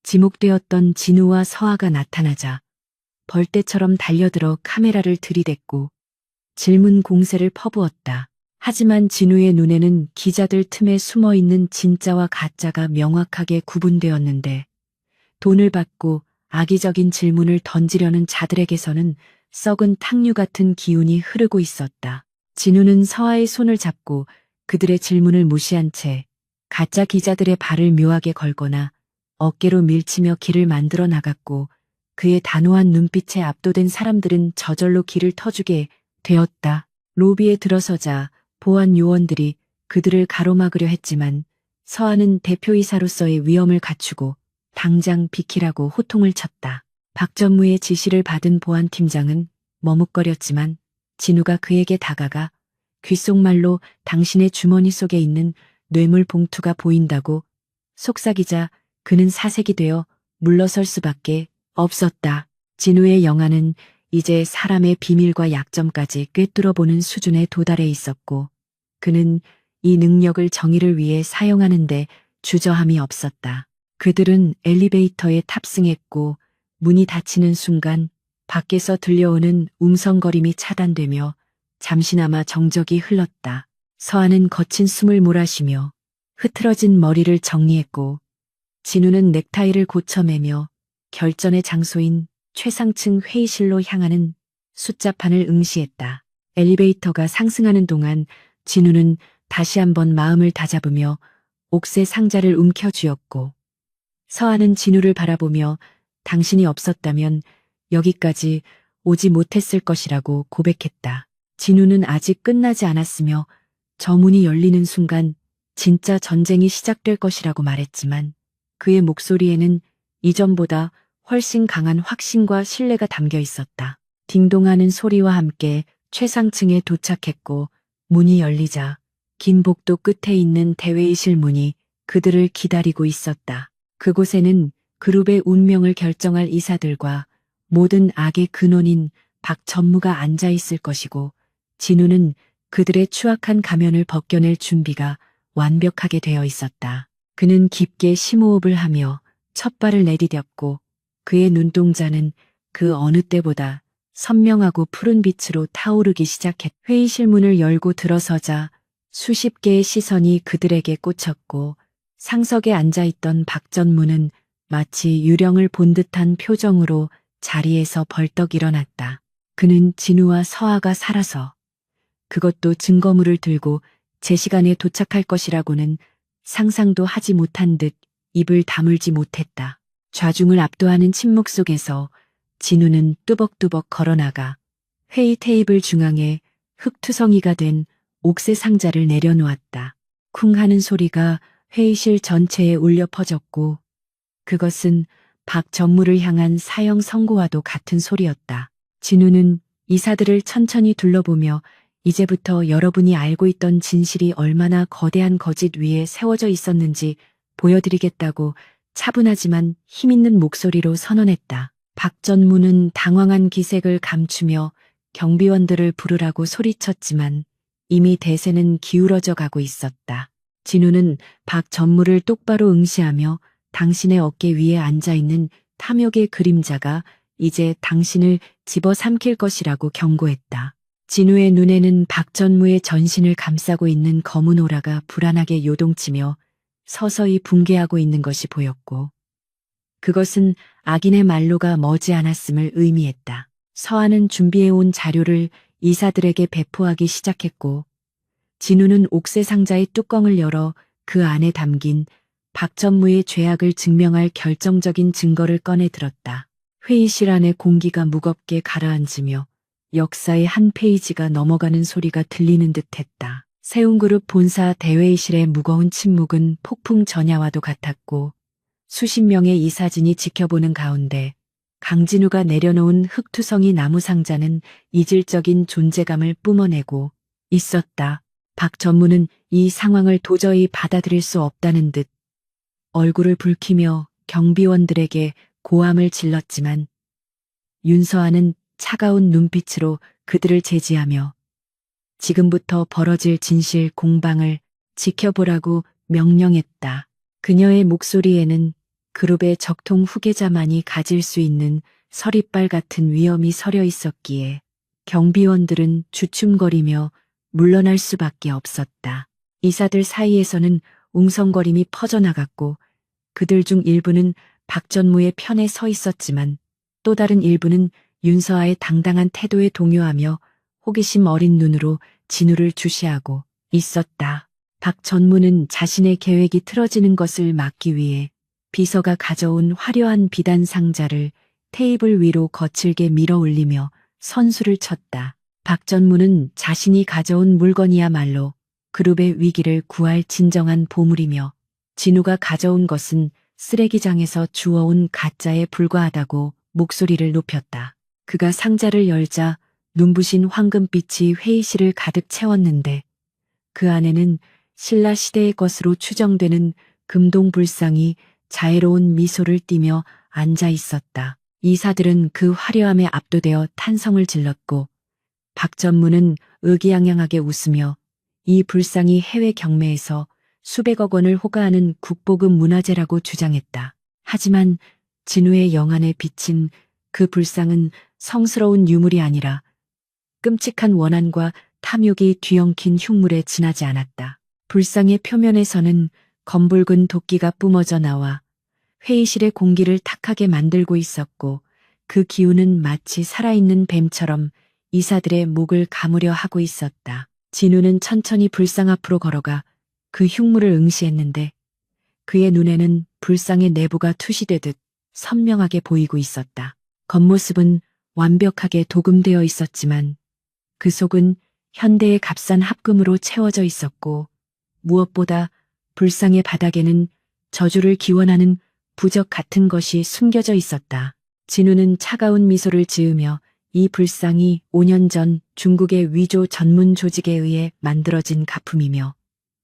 지목되었던 진우와 서아가 나타나자 벌떼처럼 달려들어 카메라를 들이댔고 질문 공세를 퍼부었다. 하지만 진우의 눈에는 기자들 틈에 숨어있는 진짜와 가짜가 명확하게 구분되었는데 돈을 받고 악의적인 질문을 던지려는 자들에게서는 썩은 탕류 같은 기운이 흐르고 있었다. 진우는 서아의 손을 잡고 그들의 질문을 무시한 채 가짜 기자들의 발을 묘하게 걸거나 어깨로 밀치며 길을 만들어 나갔고 그의 단호한 눈빛에 압도된 사람들은 저절로 길을 터주게 되었다. 로비에 들어서자 보안 요원들이 그들을 가로막으려 했지만 서아는 대표이사로서의 위엄을 갖추고 당장 비키라고 호통을 쳤다. 박전무의 지시를 받은 보안팀장은 머뭇거렸지만 진우가 그에게 다가가 귓속말로 당신의 주머니 속에 있는 뇌물 봉투가 보인다고 속삭이자 그는 사색이 되어 물러설 수밖에 없었다. 진우의 영화는 이제 사람의 비밀과 약점까지 꿰뚫어보는 수준에 도달해 있었고 그는 이 능력을 정의를 위해 사용하는데 주저함이 없었다. 그들은 엘리베이터에 탑승했고 문이 닫히는 순간 밖에서 들려오는 웅성거림이 차단되며 잠시나마 정적이 흘렀다. 서아는 거친 숨을 몰아쉬며 흐트러진 머리를 정리했고 진우는 넥타이를 고쳐매며 결전의 장소인 최상층 회의실로 향하는 숫자판을 응시했다. 엘리베이터가 상승하는 동안 진우는 다시 한번 마음을 다잡으며 옥새 상자를 움켜쥐었고 서아는 진우를 바라보며 당신이 없었다면 여기까지 오지 못했을 것이라고 고백했다. 진우는 아직 끝나지 않았으며 저 문이 열리는 순간 진짜 전쟁이 시작될 것이라고 말했지만 그의 목소리에는 이전보다 훨씬 강한 확신과 신뢰가 담겨 있었다. 딩동하는 소리와 함께 최상층에 도착했고 문이 열리자 긴 복도 끝에 있는 대회의실 문이 그들을 기다리고 있었다. 그곳에는 그룹의 운명을 결정할 이사들과 모든 악의 근원인 박 전무가 앉아 있을 것이고 진우는 그들의 추악한 가면을 벗겨낼 준비가 완벽하게 되어 있었다. 그는 깊게 심호흡을 하며 첫 발을 내디뎠고 그의 눈동자는 그 어느 때보다 선명하고 푸른 빛으로 타오르기 시작했다. 회의실 문을 열고 들어서자 수십 개의 시선이 그들에게 꽂혔고 상석에 앉아있던 박전무는 마치 유령을 본 듯한 표정으로 자리에서 벌떡 일어났다. 그는 진우와 서아가 살아서 그것도 증거물을 들고 제 시간에 도착할 것이라고는 상상도 하지 못한 듯 입을 다물지 못했다. 좌중을 압도하는 침묵 속에서 진우는 뚜벅뚜벅 걸어나가 회의 테이블 중앙에 흙투성이가 된 옥새 상자를 내려놓았다. 쿵 하는 소리가 회의실 전체에 울려 퍼졌고 그것은 박 전무를 향한 사형 선고와도 같은 소리였다. 진우는 이사들을 천천히 둘러보며 이제부터 여러분이 알고 있던 진실이 얼마나 거대한 거짓 위에 세워져 있었는지 보여드리겠다고 차분하지만 힘있는 목소리로 선언했다. 박 전무는 당황한 기색을 감추며 경비원들을 부르라고 소리쳤지만 이미 대세는 기울어져 가고 있었다. 진우는 박 전무를 똑바로 응시하며 당신의 어깨 위에 앉아있는 탐욕의 그림자가 이제 당신을 집어삼킬 것이라고 경고했다. 진우의 눈에는 박 전무의 전신을 감싸고 있는 검은 오라가 불안하게 요동치며 서서히 붕괴하고 있는 것이 보였고 그것은 악인의 말로가 머지않았음을 의미했다. 서아는 준비해온 자료를 이사들에게 배포하기 시작했고 진우는 옥새 상자의 뚜껑을 열어 그 안에 담긴 박 전무의 죄악을 증명할 결정적인 증거를 꺼내 들었다. 회의실 안의 공기가 무겁게 가라앉으며 역사의 한 페이지가 넘어가는 소리가 들리는 듯했다. 세운그룹 본사 대회의실의 무거운 침묵은 폭풍 전야와도 같았고 수십 명의 이사진이 지켜보는 가운데 강진우가 내려놓은 흙투성이 나무 상자는 이질적인 존재감을 뿜어내고 있었다. 박 전무는 이 상황을 도저히 받아들일 수 없다는 듯 얼굴을 붉히며 경비원들에게 고함을 질렀지만 윤서아는 차가운 눈빛으로 그들을 제지하며 지금부터 벌어질 진실 공방을 지켜보라고 명령했다. 그녀의 목소리에는 그룹의 적통 후계자만이 가질 수 있는 서리빨 같은 위엄이 서려 있었기에 경비원들은 주춤거리며 물러날 수밖에 없었다. 이사들 사이에서는 웅성거림이 퍼져나갔고 그들 중 일부는 박 전무의 편에 서 있었지만 또 다른 일부는 윤서아의 당당한 태도에 동요하며 호기심 어린 눈으로 진우를 주시하고 있었다. 박 전무는 자신의 계획이 틀어지는 것을 막기 위해 비서가 가져온 화려한 비단 상자를 테이블 위로 거칠게 밀어 올리며 선수를 쳤다. 박 전무는 자신이 가져온 물건이야말로 그룹의 위기를 구할 진정한 보물이며 진우가 가져온 것은 쓰레기장에서 주워온 가짜에 불과하다고 목소리를 높였다. 그가 상자를 열자 눈부신 황금빛이 회의실을 가득 채웠는데 그 안에는 신라 시대의 것으로 추정되는 금동 불상이 자애로운 미소를 띠며 앉아 있었다. 이사들은 그 화려함에 압도되어 탄성을 질렀고 박 전무는 의기양양하게 웃으며 이 불상이 해외 경매에서 수백억 원을 호가하는 국보급 문화재라고 주장했다. 하지만 진우의 영안에 비친 그 불상은 성스러운 유물이 아니라 끔찍한 원한과 탐욕이 뒤엉킨 흉물에 지나지 않았다. 불상의 표면에서는 검붉은 도끼가 뿜어져 나와 회의실의 공기를 탁하게 만들고 있었고 그 기운은 마치 살아있는 뱀처럼 이사들의 목을 가무려 하고 있었다. 진우는 천천히 불상 앞으로 걸어가 그 흉물을 응시했는데 그의 눈에는 불상의 내부가 투시되듯 선명하게 보이고 있었다. 겉모습은 완벽하게 도금되어 있었지만 그 속은 현대의 값싼 합금으로 채워져 있었고 무엇보다 불상의 바닥에는 저주를 기원하는 부적 같은 것이 숨겨져 있었다. 진우는 차가운 미소를 지으며 이 불상이 5년 전 중국의 위조 전문 조직에 의해 만들어진 가품이며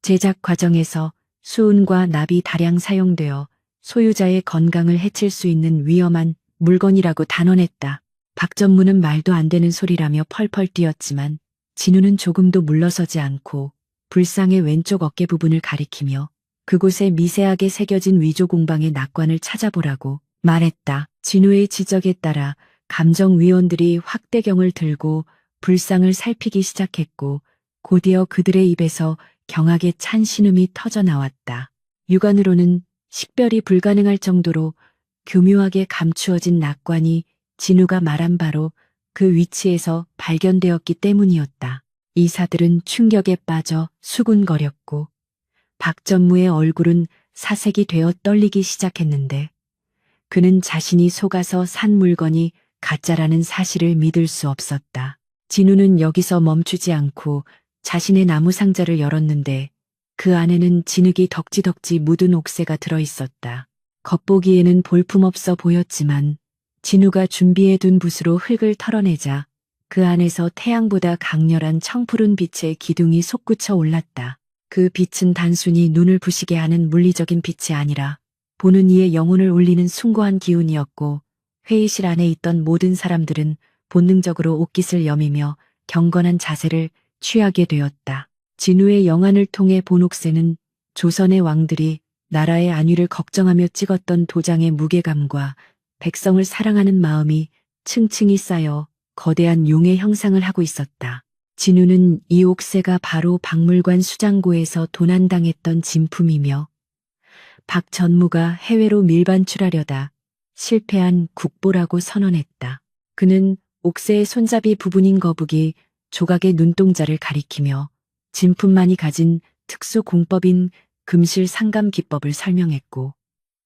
제작 과정에서 수은과 납이 다량 사용되어 소유자의 건강을 해칠 수 있는 위험한 물건이라고 단언했다. 박 전무는 말도 안 되는 소리라며 펄펄 뛰었지만 진우는 조금도 물러서지 않고 불상의 왼쪽 어깨 부분을 가리키며 그곳에 미세하게 새겨진 위조 공방의 낙관을 찾아보라고 말했다. 진우의 지적에 따라 감정위원들이 확대경을 들고 불상을 살피기 시작했고 곧이어 그들의 입에서 경악에 찬 신음이 터져 나왔다. 육안으로는 식별이 불가능할 정도로 교묘하게 감추어진 낙관이 진우가 말한 바로 그 위치에서 발견되었기 때문이었다. 이사들은 충격에 빠져 수군거렸고 박전무의 얼굴은 사색이 되어 떨리기 시작했는데 그는 자신이 속아서 산 물건이 가짜라는 사실을 믿을 수 없었다. 진우는 여기서 멈추지 않고 자신의 나무 상자를 열었는데 그 안에는 진흙이 덕지덕지 묻은 옥새가 들어있었다. 겉보기에는 볼품없어 보였지만 진우가 준비해둔 붓으로 흙을 털어내자 그 안에서 태양보다 강렬한 청푸른 빛의 기둥이 솟구쳐 올랐다. 그 빛은 단순히 눈을 부시게 하는 물리적인 빛이 아니라 보는 이의 영혼을 울리는 숭고한 기운이었고 회의실 안에 있던 모든 사람들은 본능적으로 옷깃을 여미며 경건한 자세를 취하게 되었다. 진우의 영안을 통해 본 옥새는 조선의 왕들이 나라의 안위를 걱정하며 찍었던 도장의 무게감과 백성을 사랑하는 마음이 층층이 쌓여 거대한 용의 형상을 하고 있었다. 진우는 이 옥새가 바로 박물관 수장고에서 도난당했던 진품이며 박 전무가 해외로 밀반출하려다 실패한 국보라고 선언했다. 그는 옥새의 손잡이 부분인 거북이 조각의 눈동자를 가리키며 진품만이 가진 특수 공법인 금실 상감 기법을 설명했고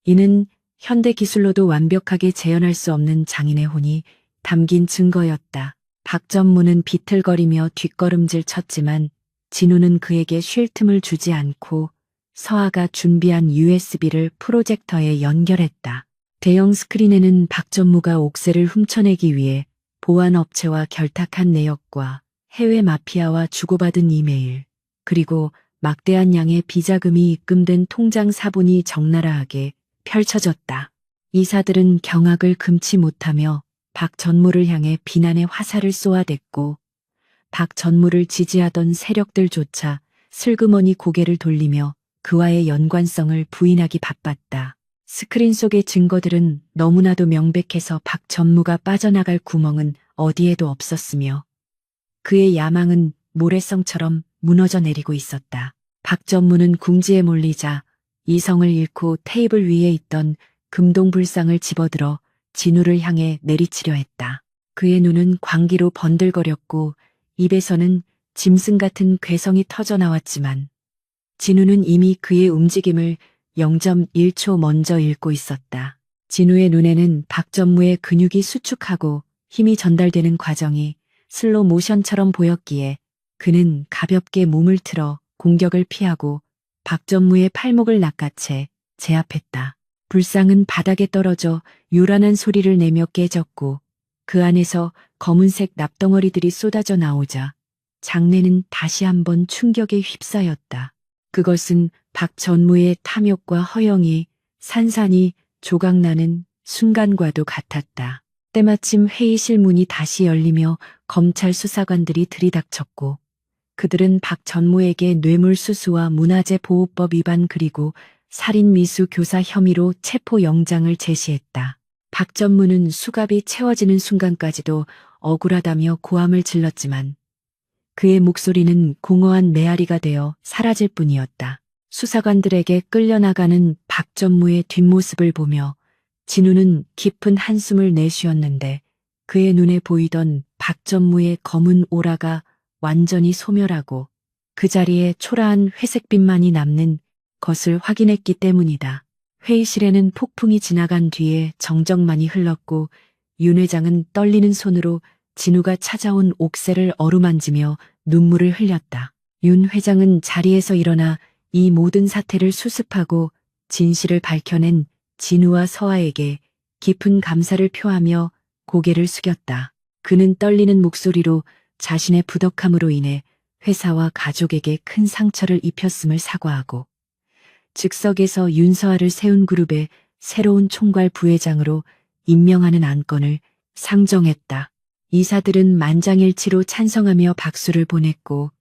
이는 현대 기술로도 완벽하게 재현할 수 없는 장인의 혼이 담긴 증거였다. 박전무는 비틀거리며 뒷걸음질 쳤지만 진우는 그에게 쉴 틈을 주지 않고 서아가 준비한 USB를 프로젝터에 연결했다. 대형 스크린에는 박전무가 옥새를 훔쳐내기 위해 보안업체와 결탁한 내역과 해외 마피아와 주고받은 이메일, 그리고 막대한 양의 비자금이 입금된 통장 사본이 적나라하게 펼쳐졌다. 이사들은 경악을 금치 못하며 박 전무를 향해 비난의 화살을 쏘아댔고 박 전무를 지지하던 세력들조차 슬그머니 고개를 돌리며 그와의 연관성을 부인하기 바빴다. 스크린 속의 증거들은 너무나도 명백해서 박 전무가 빠져나갈 구멍은 어디에도 없었으며 그의 야망은 모래성처럼 무너져 내리고 있었다. 박 전무는 궁지에 몰리자 이성을 잃고 테이블 위에 있던 금동불상을 집어들어 진우를 향해 내리치려 했다. 그의 눈은 광기로 번들거렸고 입에서는 짐승 같은 괴성이 터져 나왔지만 진우는 이미 그의 움직임을 0.1초 먼저 읽고 있었다. 진우의 눈에는 박전무의 근육이 수축하고 힘이 전달되는 과정이 슬로 모션처럼 보였기에 그는 가볍게 몸을 틀어 공격을 피하고 박전무의 팔목을 낚아채 제압했다. 불상은 바닥에 떨어져 요란한 소리를 내며 깨졌고 그 안에서 검은색 납덩어리들이 쏟아져 나오자 장내는 다시 한번 충격에 휩싸였다. 그것은 박 전무의 탐욕과 허영이 산산이 조각나는 순간과도 같았다. 때마침 회의실 문이 다시 열리며 검찰 수사관들이 들이닥쳤고 그들은 박 전무에게 뇌물수수와 문화재 보호법 위반 그리고 살인미수 교사 혐의로 체포영장을 제시했다. 박 전무는 수갑이 채워지는 순간까지도 억울하다며 고함을 질렀지만 그의 목소리는 공허한 메아리가 되어 사라질 뿐이었다. 수사관들에게 끌려나가는 박 전무의 뒷모습을 보며 진우는 깊은 한숨을 내쉬었는데 그의 눈에 보이던 박 전무의 검은 오라가 완전히 소멸하고 그 자리에 초라한 회색빛만이 남는 것을 확인했기 때문이다. 회의실에는 폭풍이 지나간 뒤에 정적만이 흘렀고 윤 회장은 떨리는 손으로 진우가 찾아온 옥새를 어루만지며 눈물을 흘렸다. 윤 회장은 자리에서 일어나 이 모든 사태를 수습하고 진실을 밝혀낸 진우와 서아에게 깊은 감사를 표하며 고개를 숙였다. 그는 떨리는 목소리로 자신의 부덕함으로 인해 회사와 가족에게 큰 상처를 입혔음을 사과하고 즉석에서 윤서아를 세운 그룹의 새로운 총괄 부회장으로 임명하는 안건을 상정했다. 이사들은 만장일치로 찬성하며 박수를 보냈고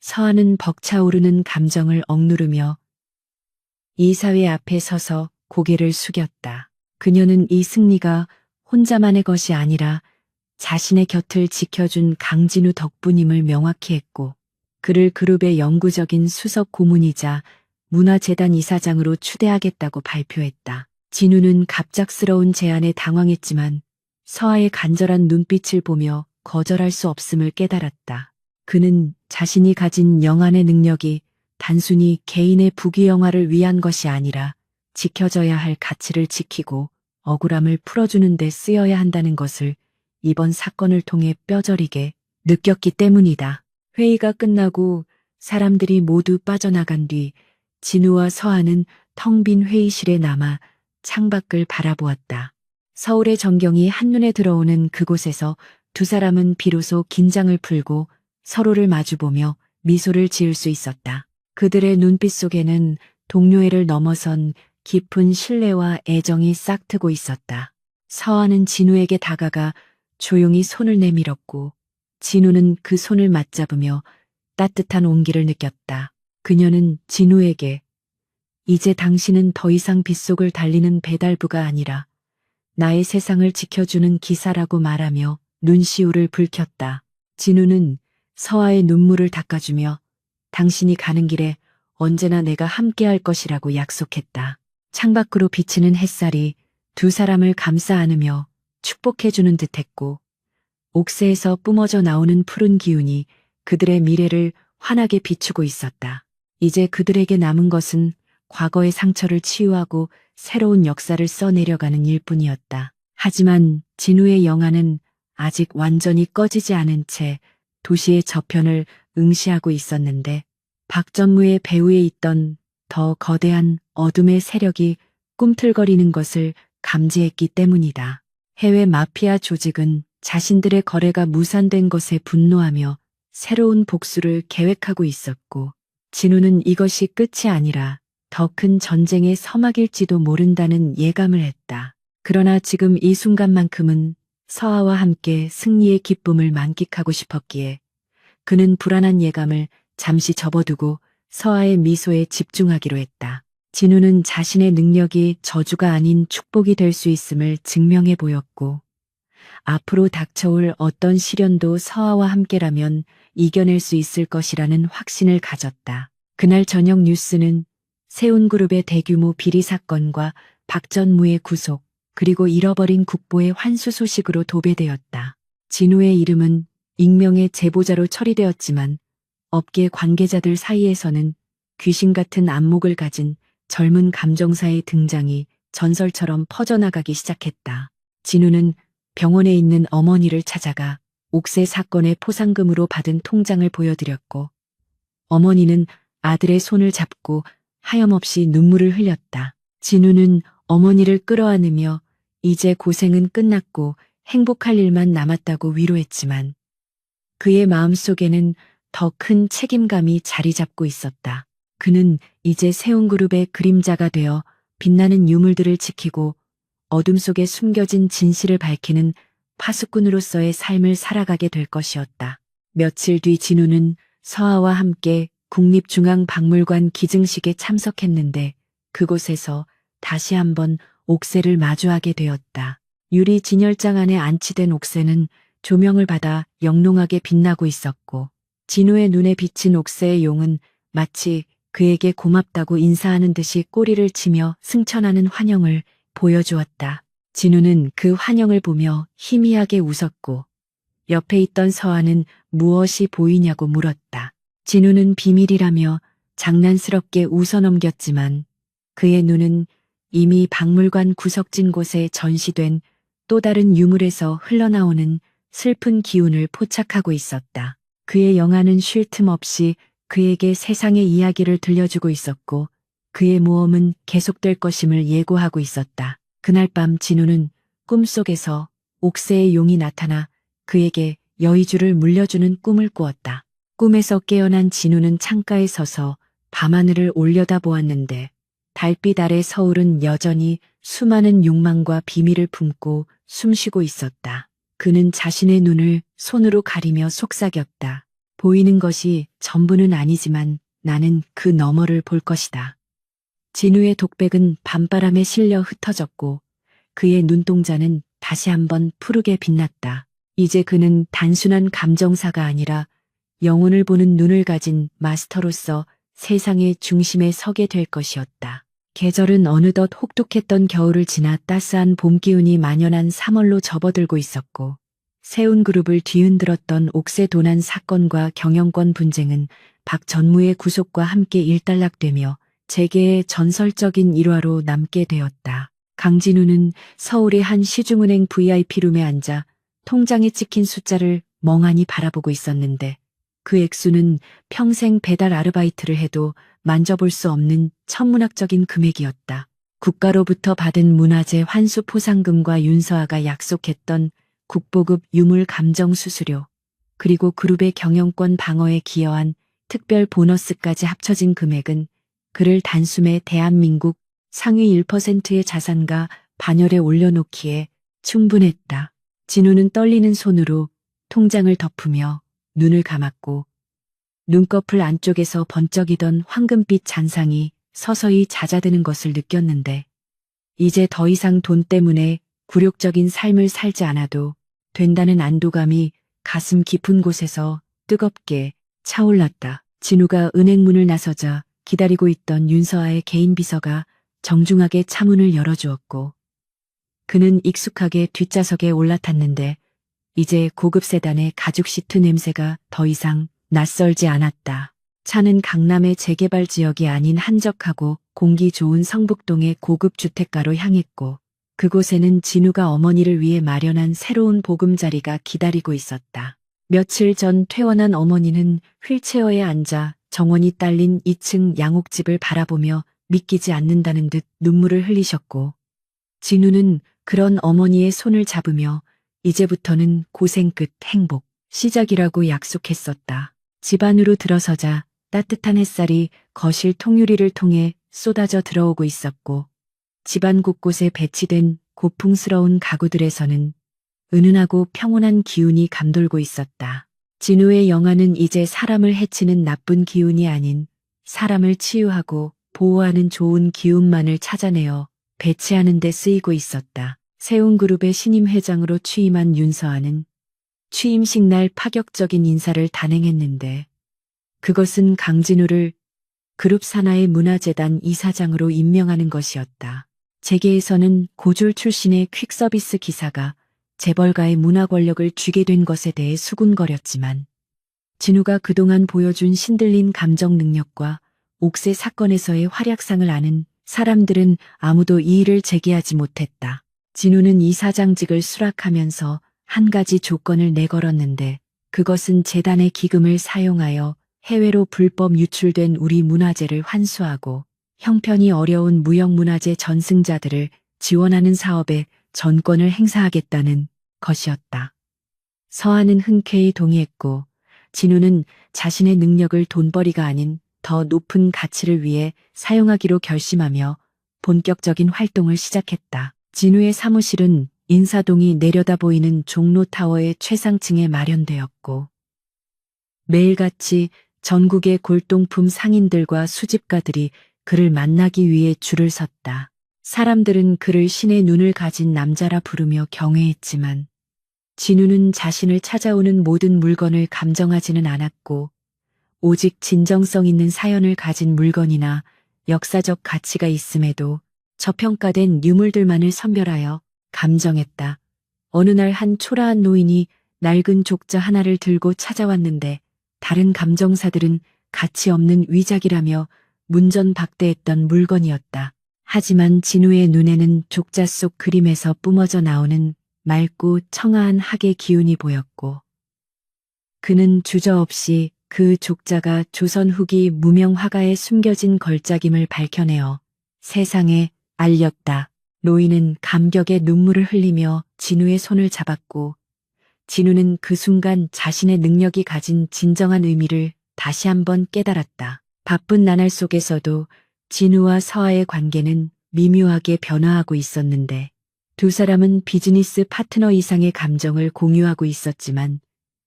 서아는 벅차오르는 감정을 억누르며 이사회 앞에 서서 고개를 숙였다. 그녀는 이 승리가 혼자만의 것이 아니라 자신의 곁을 지켜준 강진우 덕분임을 명확히 했고 그를 그룹의 영구적인 수석 고문이자 문화재단 이사장으로 추대하겠다고 발표했다. 진우는 갑작스러운 제안에 당황했지만 서아의 간절한 눈빛을 보며 거절할 수 없음을 깨달았다. 그는 자신이 가진 영안의 능력이 단순히 개인의 부귀영화를 위한 것이 아니라 지켜져야 할 가치를 지키고 억울함을 풀어주는 데 쓰여야 한다는 것을 이번 사건을 통해 뼈저리게 느꼈기 때문이다. 회의가 끝나고 사람들이 모두 빠져나간 뒤 진우와 서아는 텅 빈 회의실에 남아 창밖을 바라보았다. 서울의 전경이 한눈에 들어오는 그곳에서 두 사람은 비로소 긴장을 풀고 서로를 마주보며 미소를 지을 수 있었다. 그들의 눈빛 속에는 동료애를 넘어선 깊은 신뢰와 애정이 싹트고 있었다. 서아는 진우에게 다가가 조용히 손을 내밀었고 진우는 그 손을 맞잡으며 따뜻한 온기를 느꼈다. 그녀는 진우에게 이제 당신은 더 이상 빗속을 달리는 배달부가 아니라 나의 세상을 지켜주는 기사라고 말하며 눈시울을 붉혔다. 진우는 서아의 눈물을 닦아주며 당신이 가는 길에 언제나 내가 함께할 것이라고 약속했다. 창밖으로 비치는 햇살이 두 사람을 감싸 안으며 축복해주는 듯했고 옥새에서 뿜어져 나오는 푸른 기운이 그들의 미래를 환하게 비추고 있었다. 이제 그들에게 남은 것은 과거의 상처를 치유하고 새로운 역사를 써내려가는 일뿐이었다. 하지만 진우의 영화는 아직 완전히 꺼지지 않은 채 도시의 저편을 응시하고 있었는데 박전무의 배후에 있던 더 거대한 어둠의 세력이 꿈틀거리는 것을 감지했기 때문이다. 해외 마피아 조직은 자신들의 거래가 무산된 것에 분노하며 새로운 복수를 계획하고 있었고 진우는 이것이 끝이 아니라 더 큰 전쟁의 서막일지도 모른다는 예감을 했다. 그러나 지금 이 순간만큼은 서아와 함께 승리의 기쁨을 만끽하고 싶었기에 그는 불안한 예감을 잠시 접어두고 서아의 미소에 집중하기로 했다. 진우는 자신의 능력이 저주가 아닌 축복이 될 수 있음을 증명해 보였고 앞으로 닥쳐올 어떤 시련도 서아와 함께라면 이겨낼 수 있을 것이라는 확신을 가졌다. 그날 저녁 뉴스는 세운그룹의 대규모 비리 사건과 박전무의 구속, 그리고 잃어버린 국보의 환수 소식으로 도배되었다. 진우의 이름은 익명의 제보자로 처리되었지만 업계 관계자들 사이에서는 귀신 같은 안목을 가진 젊은 감정사의 등장이 전설처럼 퍼져나가기 시작했다. 진우는 병원에 있는 어머니를 찾아가 옥새 사건의 포상금으로 받은 통장을 보여드렸고 어머니는 아들의 손을 잡고 하염없이 눈물을 흘렸다. 진우는 어머니를 끌어안으며 이제 고생은 끝났고 행복할 일만 남았다고 위로했지만 그의 마음속에는 더 큰 책임감이 자리 잡고 있었다. 그는 이제 세운그룹의 그림자가 되어 빛나는 유물들을 지키고 어둠 속에 숨겨진 진실을 밝히는 파수꾼으로서의 삶을 살아가게 될 것이었다. 며칠 뒤 진우는 서아와 함께 국립중앙박물관 기증식에 참석했는데 그곳에서 다시 한번 옥새를 마주하게 되었다. 유리 진열장 안에 안치된 옥새는 조명을 받아 영롱하게 빛나고 있었고 진우의 눈에 비친 옥새의 용은 마치 그에게 고맙다고 인사하는 듯이 꼬리를 치며 승천하는 환영을 보여주었다. 진우는 그 환영을 보며 희미하게 웃었고 옆에 있던 서아는 무엇이 보이냐고 물었다. 진우는 비밀이라며 장난스럽게 웃어넘겼지만 그의 눈은 이미 박물관 구석진 곳에 전시된 또 다른 유물에서 흘러나오는 슬픈 기운을 포착하고 있었다. 그의 영화는 쉴 틈 없이 그에게 세상의 이야기를 들려주고 있었고 그의 모험은 계속될 것임을 예고하고 있었다. 그날 밤 진우는 꿈속에서 옥새의 용이 나타나 그에게 여의주를 물려주는 꿈을 꾸었다. 꿈에서 깨어난 진우는 창가에 서서 밤하늘을 올려다보았는데 달빛 아래 서울은 여전히 수많은 욕망과 비밀을 품고 숨쉬고 있었다. 그는 자신의 눈을 손으로 가리며 속삭였다. 보이는 것이 전부는 아니지만 나는 그 너머를 볼 것이다. 진우의 독백은 밤바람에 실려 흩어졌고 그의 눈동자는 다시 한번 푸르게 빛났다. 이제 그는 단순한 감정사가 아니라 영혼을 보는 눈을 가진 마스터로서 세상의 중심에 서게 될 것이었다. 계절은 어느덧 혹독했던 겨울을 지나 따스한 봄 기운이 만연한 3월로 접어들고 있었고, 세운그룹을 뒤흔들었던 옥새 도난 사건과 경영권 분쟁은 박 전무의 구속과 함께 일단락되며 재계의 전설적인 일화로 남게 되었다. 강진우는 서울의 한 시중은행 VIP룸에 앉아 통장에 찍힌 숫자를 멍하니 바라보고 있었는데, 그 액수는 평생 배달 아르바이트를 해도 만져볼 수 없는 천문학적인 금액이었다. 국가로부터 받은 문화재 환수 포상금과 윤서아가 약속했던 국보급 유물 감정 수수료, 그리고 그룹의 경영권 방어에 기여한 특별 보너스까지 합쳐진 금액은 그를 단숨에 대한민국 상위 1%의 자산가 반열에 올려놓기에 충분했다. 진우는 떨리는 손으로 통장을 덮으며 눈을 감았고, 눈꺼풀 안쪽에서 번쩍이던 황금빛 잔상이 서서히 잦아드는 것을 느꼈는데, 이제 더 이상 돈 때문에 굴욕적인 삶을 살지 않아도 된다는 안도감이 가슴 깊은 곳에서 뜨겁게 차올랐다. 진우가 은행 문을 나서자 기다리고 있던 윤서아의 개인 비서가 정중하게 차문을 열어주었고, 그는 익숙하게 뒷좌석에 올라탔는데 이제 고급 세단의 가죽 시트 냄새가 더 이상 낯설지 않았다. 차는 강남의 재개발 지역이 아닌 한적하고 공기 좋은 성북동의 고급 주택가로 향했고, 그곳에는 진우가 어머니를 위해 마련한 새로운 보금자리가 기다리고 있었다. 며칠 전 퇴원한 어머니는 휠체어에 앉아 정원이 딸린 2층 양옥집을 바라보며 믿기지 않는다는 듯 눈물을 흘리셨고, 진우는 그런 어머니의 손을 잡으며 이제부터는 고생 끝 행복 시작이라고 약속했었다. 집 안으로 들어서자 따뜻한 햇살이 거실 통유리를 통해 쏟아져 들어오고 있었고, 집안 곳곳에 배치된 고풍스러운 가구들에서는 은은하고 평온한 기운이 감돌고 있었다. 진우의 영화는 이제 사람을 해치는 나쁜 기운이 아닌 사람을 치유하고 보호하는 좋은 기운만을 찾아내어 배치하는 데 쓰이고 있었다. 세운그룹의 신임 회장으로 취임한 윤서아는 취임식 날 파격적인 인사를 단행했는데, 그것은 강진우를 그룹 산하의 문화재단 이사장으로 임명하는 것이었다. 재계에서는 고졸 출신의 퀵서비스 기사가 재벌가의 문화 권력을 쥐게 된 것에 대해 수군거렸지만, 진우가 그동안 보여준 신들린 감정 능력과 옥새 사건에서의 활약상을 아는 사람들은 아무도 이의를 제기하지 못했다. 진우는 이사장직을 수락하면서 한 가지 조건을 내걸었는데, 그것은 재단의 기금을 사용하여 해외로 불법 유출된 우리 문화재를 환수하고 형편이 어려운 무형문화재 전승자들을 지원하는 사업에 전권을 행사하겠다는 것이었다. 서아는 흔쾌히 동의했고, 진우는 자신의 능력을 돈벌이가 아닌 더 높은 가치를 위해 사용하기로 결심하며 본격적인 활동을 시작했다. 진우의 사무실은 인사동이 내려다 보이는 종로타워의 최상층에 마련되었고, 매일같이 전국의 골동품 상인들과 수집가들이 그를 만나기 위해 줄을 섰다. 사람들은 그를 신의 눈을 가진 남자라 부르며 경외했지만, 진우는 자신을 찾아오는 모든 물건을 감정하지는 않았고, 오직 진정성 있는 사연을 가진 물건이나 역사적 가치가 있음에도 저평가된 유물들만을 선별하여 감정했다. 어느 날 한 초라한 노인이 낡은 족자 하나를 들고 찾아왔는데, 다른 감정사들은 가치 없는 위작이라며 문전박대했던 물건이었다. 하지만 진우의 눈에는 족자 속 그림에서 뿜어져 나오는 맑고 청아한 학의 기운이 보였고, 그는 주저없이 그 족자가 조선 후기 무명 화가의 숨겨진 걸작임을 밝혀내어 세상에 알렸다. 노인은 감격의 눈물을 흘리며 진우의 손을 잡았고, 진우는 그 순간 자신의 능력이 가진 진정한 의미를 다시 한번 깨달았다. 바쁜 나날 속에서도 진우와 서아의 관계는 미묘하게 변화하고 있었는데, 두 사람은 비즈니스 파트너 이상의 감정을 공유하고 있었지만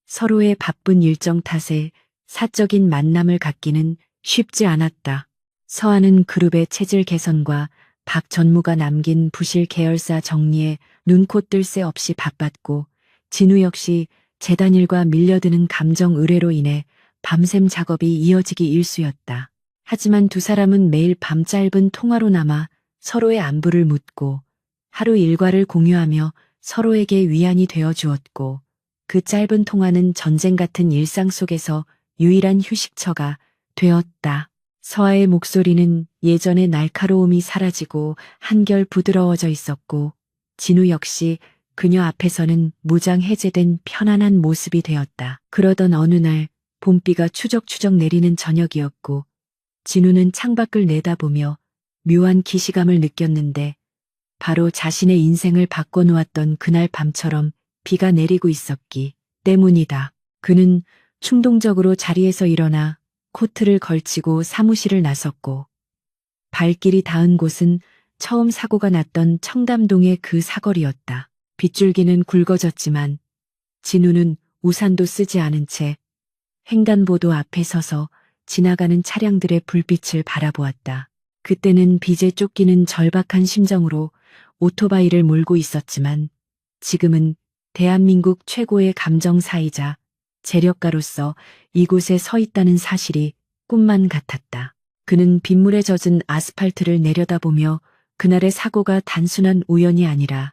서로의 바쁜 일정 탓에 사적인 만남을 갖기는 쉽지 않았다. 서아는 그룹의 체질 개선과 박 전무가 남긴 부실 계열사 정리에 눈코 뜰 새 없이 바빴고, 진우 역시 재단 일과 밀려드는 감정 의뢰로 인해 밤샘 작업이 이어지기 일쑤였다. 하지만 두 사람은 매일 밤 짧은 통화로 남아 서로의 안부를 묻고 하루 일과를 공유하며 서로에게 위안이 되어 주었고 그 짧은 통화는 전쟁 같은 일상 속에서 유일한 휴식처가 되었다. 서아의 목소리는 예전의 날카로움이 사라지고 한결 부드러워져 있었고 진우 역시 그녀 앞에서는 무장 해제된 편안한 모습이 되었다. 그러던 어느 날 봄비가 추적추적 내리는 저녁이었고 진우는 창밖을 내다보며 묘한 기시감을 느꼈는데 바로 자신의 인생을 바꿔놓았던 그날 밤처럼 비가 내리고 있었기 때문이다. 그는 충동적으로 자리에서 일어나 코트를 걸치고 사무실을 나섰고 발길이 닿은 곳은 처음 사고가 났던 청담동의 그 사거리였다. 빗줄기는 굵어졌지만 진우는 우산도 쓰지 않은 채 횡단보도 앞에 서서 지나가는 차량들의 불빛을 바라보았다. 그때는 빚에 쫓기는 절박한 심정으로 오토바이를 몰고 있었지만 지금은 대한민국 최고의 감정사이자 재력가로서 이곳에 서 있다는 사실이 꿈만 같았다. 그는 빗물에 젖은 아스팔트를 내려다보며 그날의 사고가 단순한 우연이 아니라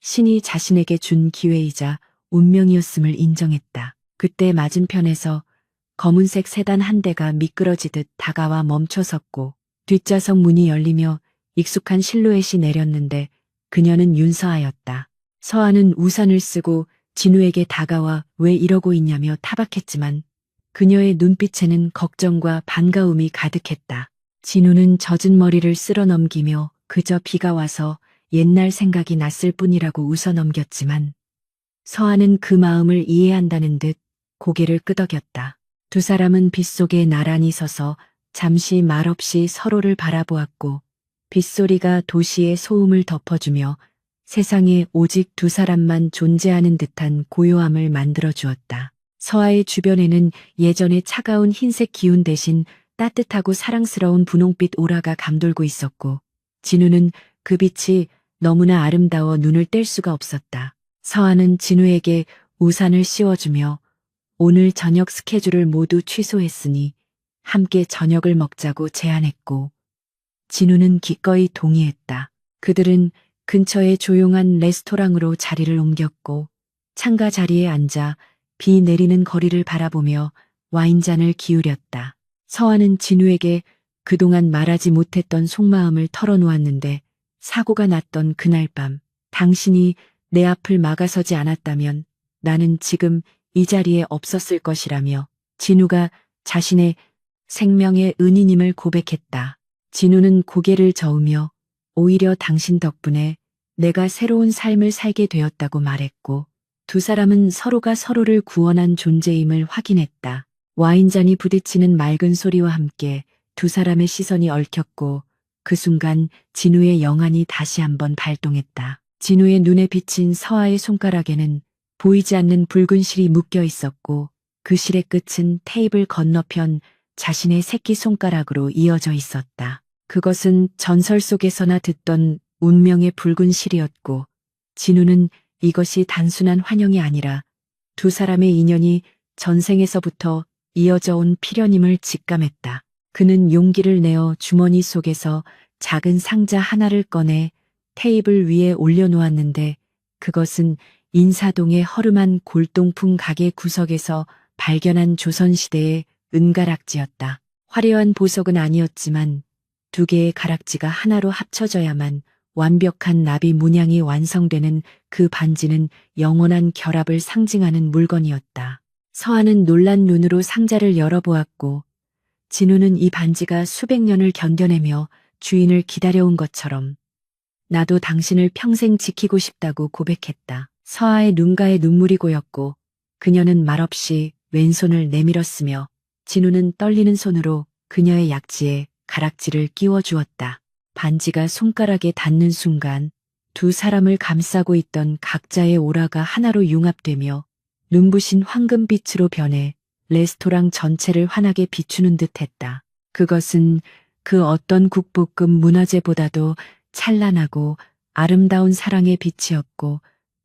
신이 자신에게 준 기회이자 운명이었음을 인정했다. 그때 맞은편에서 검은색 세단 한 대가 미끄러지듯 다가와 멈춰섰고 뒷좌석 문이 열리며 익숙한 실루엣이 내렸는데 그녀는 윤서아였다. 서아는 우산을 쓰고 진우에게 다가와 왜 이러고 있냐며 타박했지만 그녀의 눈빛에는 걱정과 반가움이 가득했다. 진우는 젖은 머리를 쓸어 넘기며 그저 비가 와서 옛날 생각이 났을 뿐이라고 웃어 넘겼지만 서아는 그 마음을 이해한다는 듯 고개를 끄덕였다. 두 사람은 빗속에 나란히 서서 잠시 말없이 서로를 바라보았고 빗소리가 도시의 소음을 덮어주며 세상에 오직 두 사람만 존재하는 듯한 고요함을 만들어 주었다. 서아의 주변에는 예전의 차가운 흰색 기운 대신 따뜻하고 사랑스러운 분홍빛 오라가 감돌고 있었고 진우는 그 빛이 너무나 아름다워 눈을 뗄 수가 없었다. 서아는 진우에게 우산을 씌워주며 오늘 저녁 스케줄을 모두 취소했으니 함께 저녁을 먹자고 제안했고 진우는 기꺼이 동의했다. 그들은 근처의 조용한 레스토랑으로 자리를 옮겼고 창가 자리에 앉아 비 내리는 거리를 바라보며 와인잔을 기울였다. 서아는 진우에게 그동안 말하지 못했던 속마음을 털어놓았는데 사고가 났던 그날 밤 당신이 내 앞을 막아서지 않았다면 나는 지금 이 자리에 없었을 것이라며 진우가 자신의 생명의 은인임을 고백했다. 진우는 고개를 저으며 오히려 당신 덕분에 내가 새로운 삶을 살게 되었다고 말했고 두 사람은 서로가 서로를 구원한 존재임을 확인했다. 와인잔이 부딪히는 맑은 소리와 함께 두 사람의 시선이 얽혔고 그 순간 진우의 영안이 다시 한번 발동했다. 진우의 눈에 비친 서아의 손가락에는 보이지 않는 붉은 실이 묶여 있었고 그 실의 끝은 테이블 건너편 자신의 새끼손가락으로 이어져 있었다. 그것은 전설 속에서나 듣던 운명의 붉은 실이었고 진우는 이것이 단순한 환영이 아니라 두 사람의 인연이 전생에서부터 이어져 온 필연임을 직감했다. 그는 용기를 내어 주머니 속에서 작은 상자 하나를 꺼내 테이블 위에 올려놓았는데 그것은 인사동의 허름한 골동품 가게 구석에서 발견한 조선시대의 은가락지였다. 화려한 보석은 아니었지만 두 개의 가락지가 하나로 합쳐져야만 완벽한 나비 문양이 완성되는 그 반지는 영원한 결합을 상징하는 물건이었다. 서아는 놀란 눈으로 상자를 열어보았고 진우는 이 반지가 수백 년을 견뎌내며 주인을 기다려온 것처럼 나도 당신을 평생 지키고 싶다고 고백했다. 서아의 눈가에 눈물이 고였고 그녀는 말없이 왼손을 내밀었으며 진우는 떨리는 손으로 그녀의 약지에 가락지를 끼워 주었다. 반지가 손가락에 닿는 순간 두 사람을 감싸고 있던 각자의 오라가 하나로 융합되며 눈부신 황금빛으로 변해 레스토랑 전체를 환하게 비추는 듯했다. 그것은 그 어떤 국보급 문화재보다도 찬란하고 아름다운 사랑의 빛이었고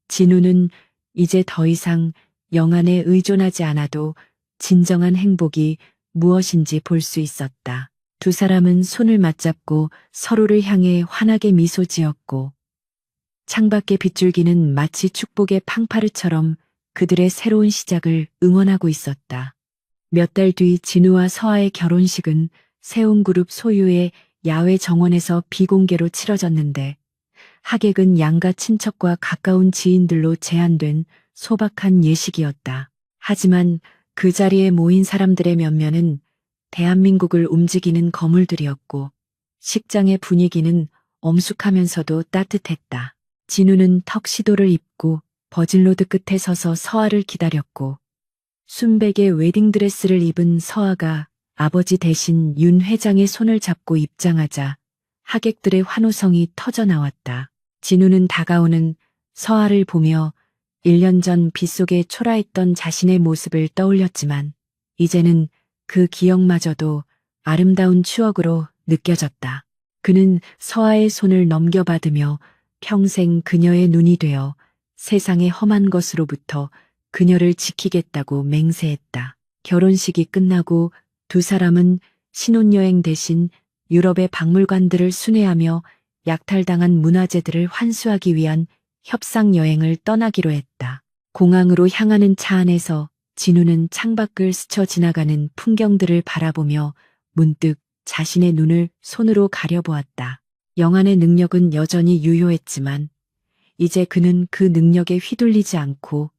진우는 이제 더 이상 영안에 의존하지 않아도 진정한 행복이 무엇인지 볼 수 있었다. 두 사람은 손을 맞잡고 서로를 향해 환하게 미소 지었고 창밖의 빗줄기는 마치 축복의 팡파르처럼 그들의 새로운 시작을 응원하고 있었다. 몇 달 뒤 진우와 서아의 결혼식은 세운그룹 소유의 야외 정원에서 비공개로 치러졌는데 하객은 양가 친척과 가까운 지인들로 제한된 소박한 예식이었다. 하지만 그 자리에 모인 사람들의 면면은 대한민국을 움직이는 거물들이었고 식장의 분위기는 엄숙하면서도 따뜻했다. 진우는 턱시도를 입고 버질로드 끝에 서서 서아를 기다렸고 순백의 웨딩드레스를 입은 서아가 아버지 대신 윤 회장의 손을 잡고 입장하자 하객들의 환호성이 터져 나왔다. 진우는 다가오는 서아를 보며 1년 전 빗속에 초라했던 자신의 모습을 떠올렸지만 이제는 그 기억마저도 아름다운 추억으로 느껴졌다. 그는 서아의 손을 넘겨받으며 평생 그녀의 눈이 되어 세상의 험한 것으로부터 그녀를 지키겠다고 맹세했다. 결혼식이 끝나고 두 사람은 신혼여행 대신 유럽의 박물관들을 순회하며 약탈당한 문화재들을 환수하기 위한 협상여행을 떠나기로 했다. 공항으로 향하는 차 안에서 진우는 창밖을 스쳐 지나가는 풍경들을 바라보며 문득 자신의 눈을 손으로 가려보았다. 영안의 능력은 여전히 유효했지만 이제 그는 그 능력에 휘둘리지 않고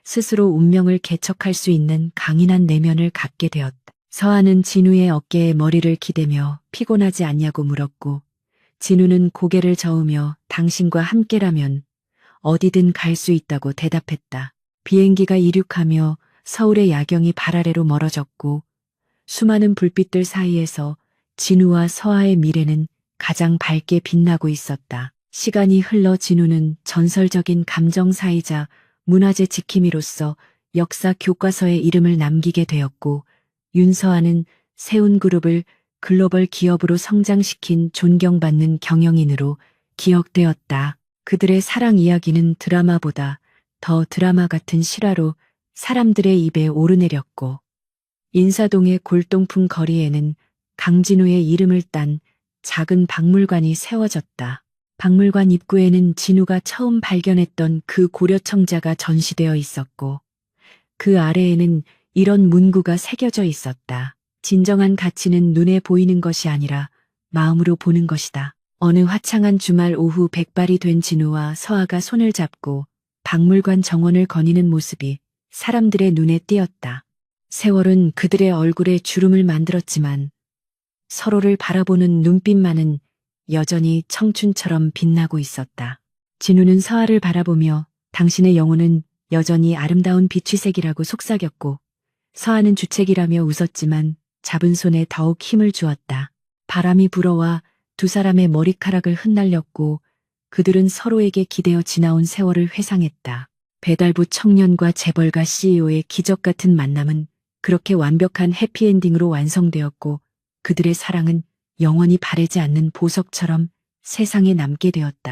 스스로 운명을 개척할 수 있는 강인한 내면을 갖게 되었다. 서아는 진우의 어깨에 머리를 기대며 피곤하지 않냐고 물었고 진우는 고개를 저으며 당신과 함께라면 어디든 갈 수 있다고 대답했다. 비행기가 이륙하며 서울의 야경이 발 아래로 멀어졌고 수많은 불빛들 사이에서 진우와 서아의 미래는 가장 밝게 빛나고 있었다. 시간이 흘러 진우는 전설적인 감정사이자 문화재 지킴이로서 역사 교과서에 이름을 남기게 되었고 윤서아는 세운그룹을 글로벌 기업으로 성장시킨 존경받는 경영인으로 기억되었다. 그들의 사랑 이야기는 드라마보다 더 드라마 같은 실화로 사람들의 입에 오르내렸고 인사동의 골동품 거리에는 강진우의 이름을 딴 작은 박물관이 세워졌다. 박물관 입구에는 진우가 처음 발견했던 그 고려청자가 전시되어 있었고 그 아래에는 이런 문구가 새겨져 있었다. 진정한 가치는 눈에 보이는 것이 아니라 마음으로 보는 것이다. 어느 화창한 주말 오후 백발이 된 진우와 서아가 손을 잡고 박물관 정원을 거니는 모습이 사람들의 눈에 띄었다. 세월은 그들의 얼굴에 주름을 만들었지만 서로를 바라보는 눈빛만은 여전히 청춘처럼 빛나고 있었다. 진우는 서아를 바라보며 당신의 영혼은 여전히 아름다운 비취색이라고 속삭였고 서아는 주책이라며 웃었지만 잡은 손에 더욱 힘을 주었다. 바람이 불어와 두 사람의 머리카락을 흩날렸고 그들은 서로에게 기대어 지나온 세월을 회상했다. 배달부 청년과 재벌가 CEO의 기적 같은 만남은 그렇게 완벽한 해피엔딩으로 완성되었고 그들의 사랑은 영원히 바래지 않는 보석처럼 세상에 남게 되었다.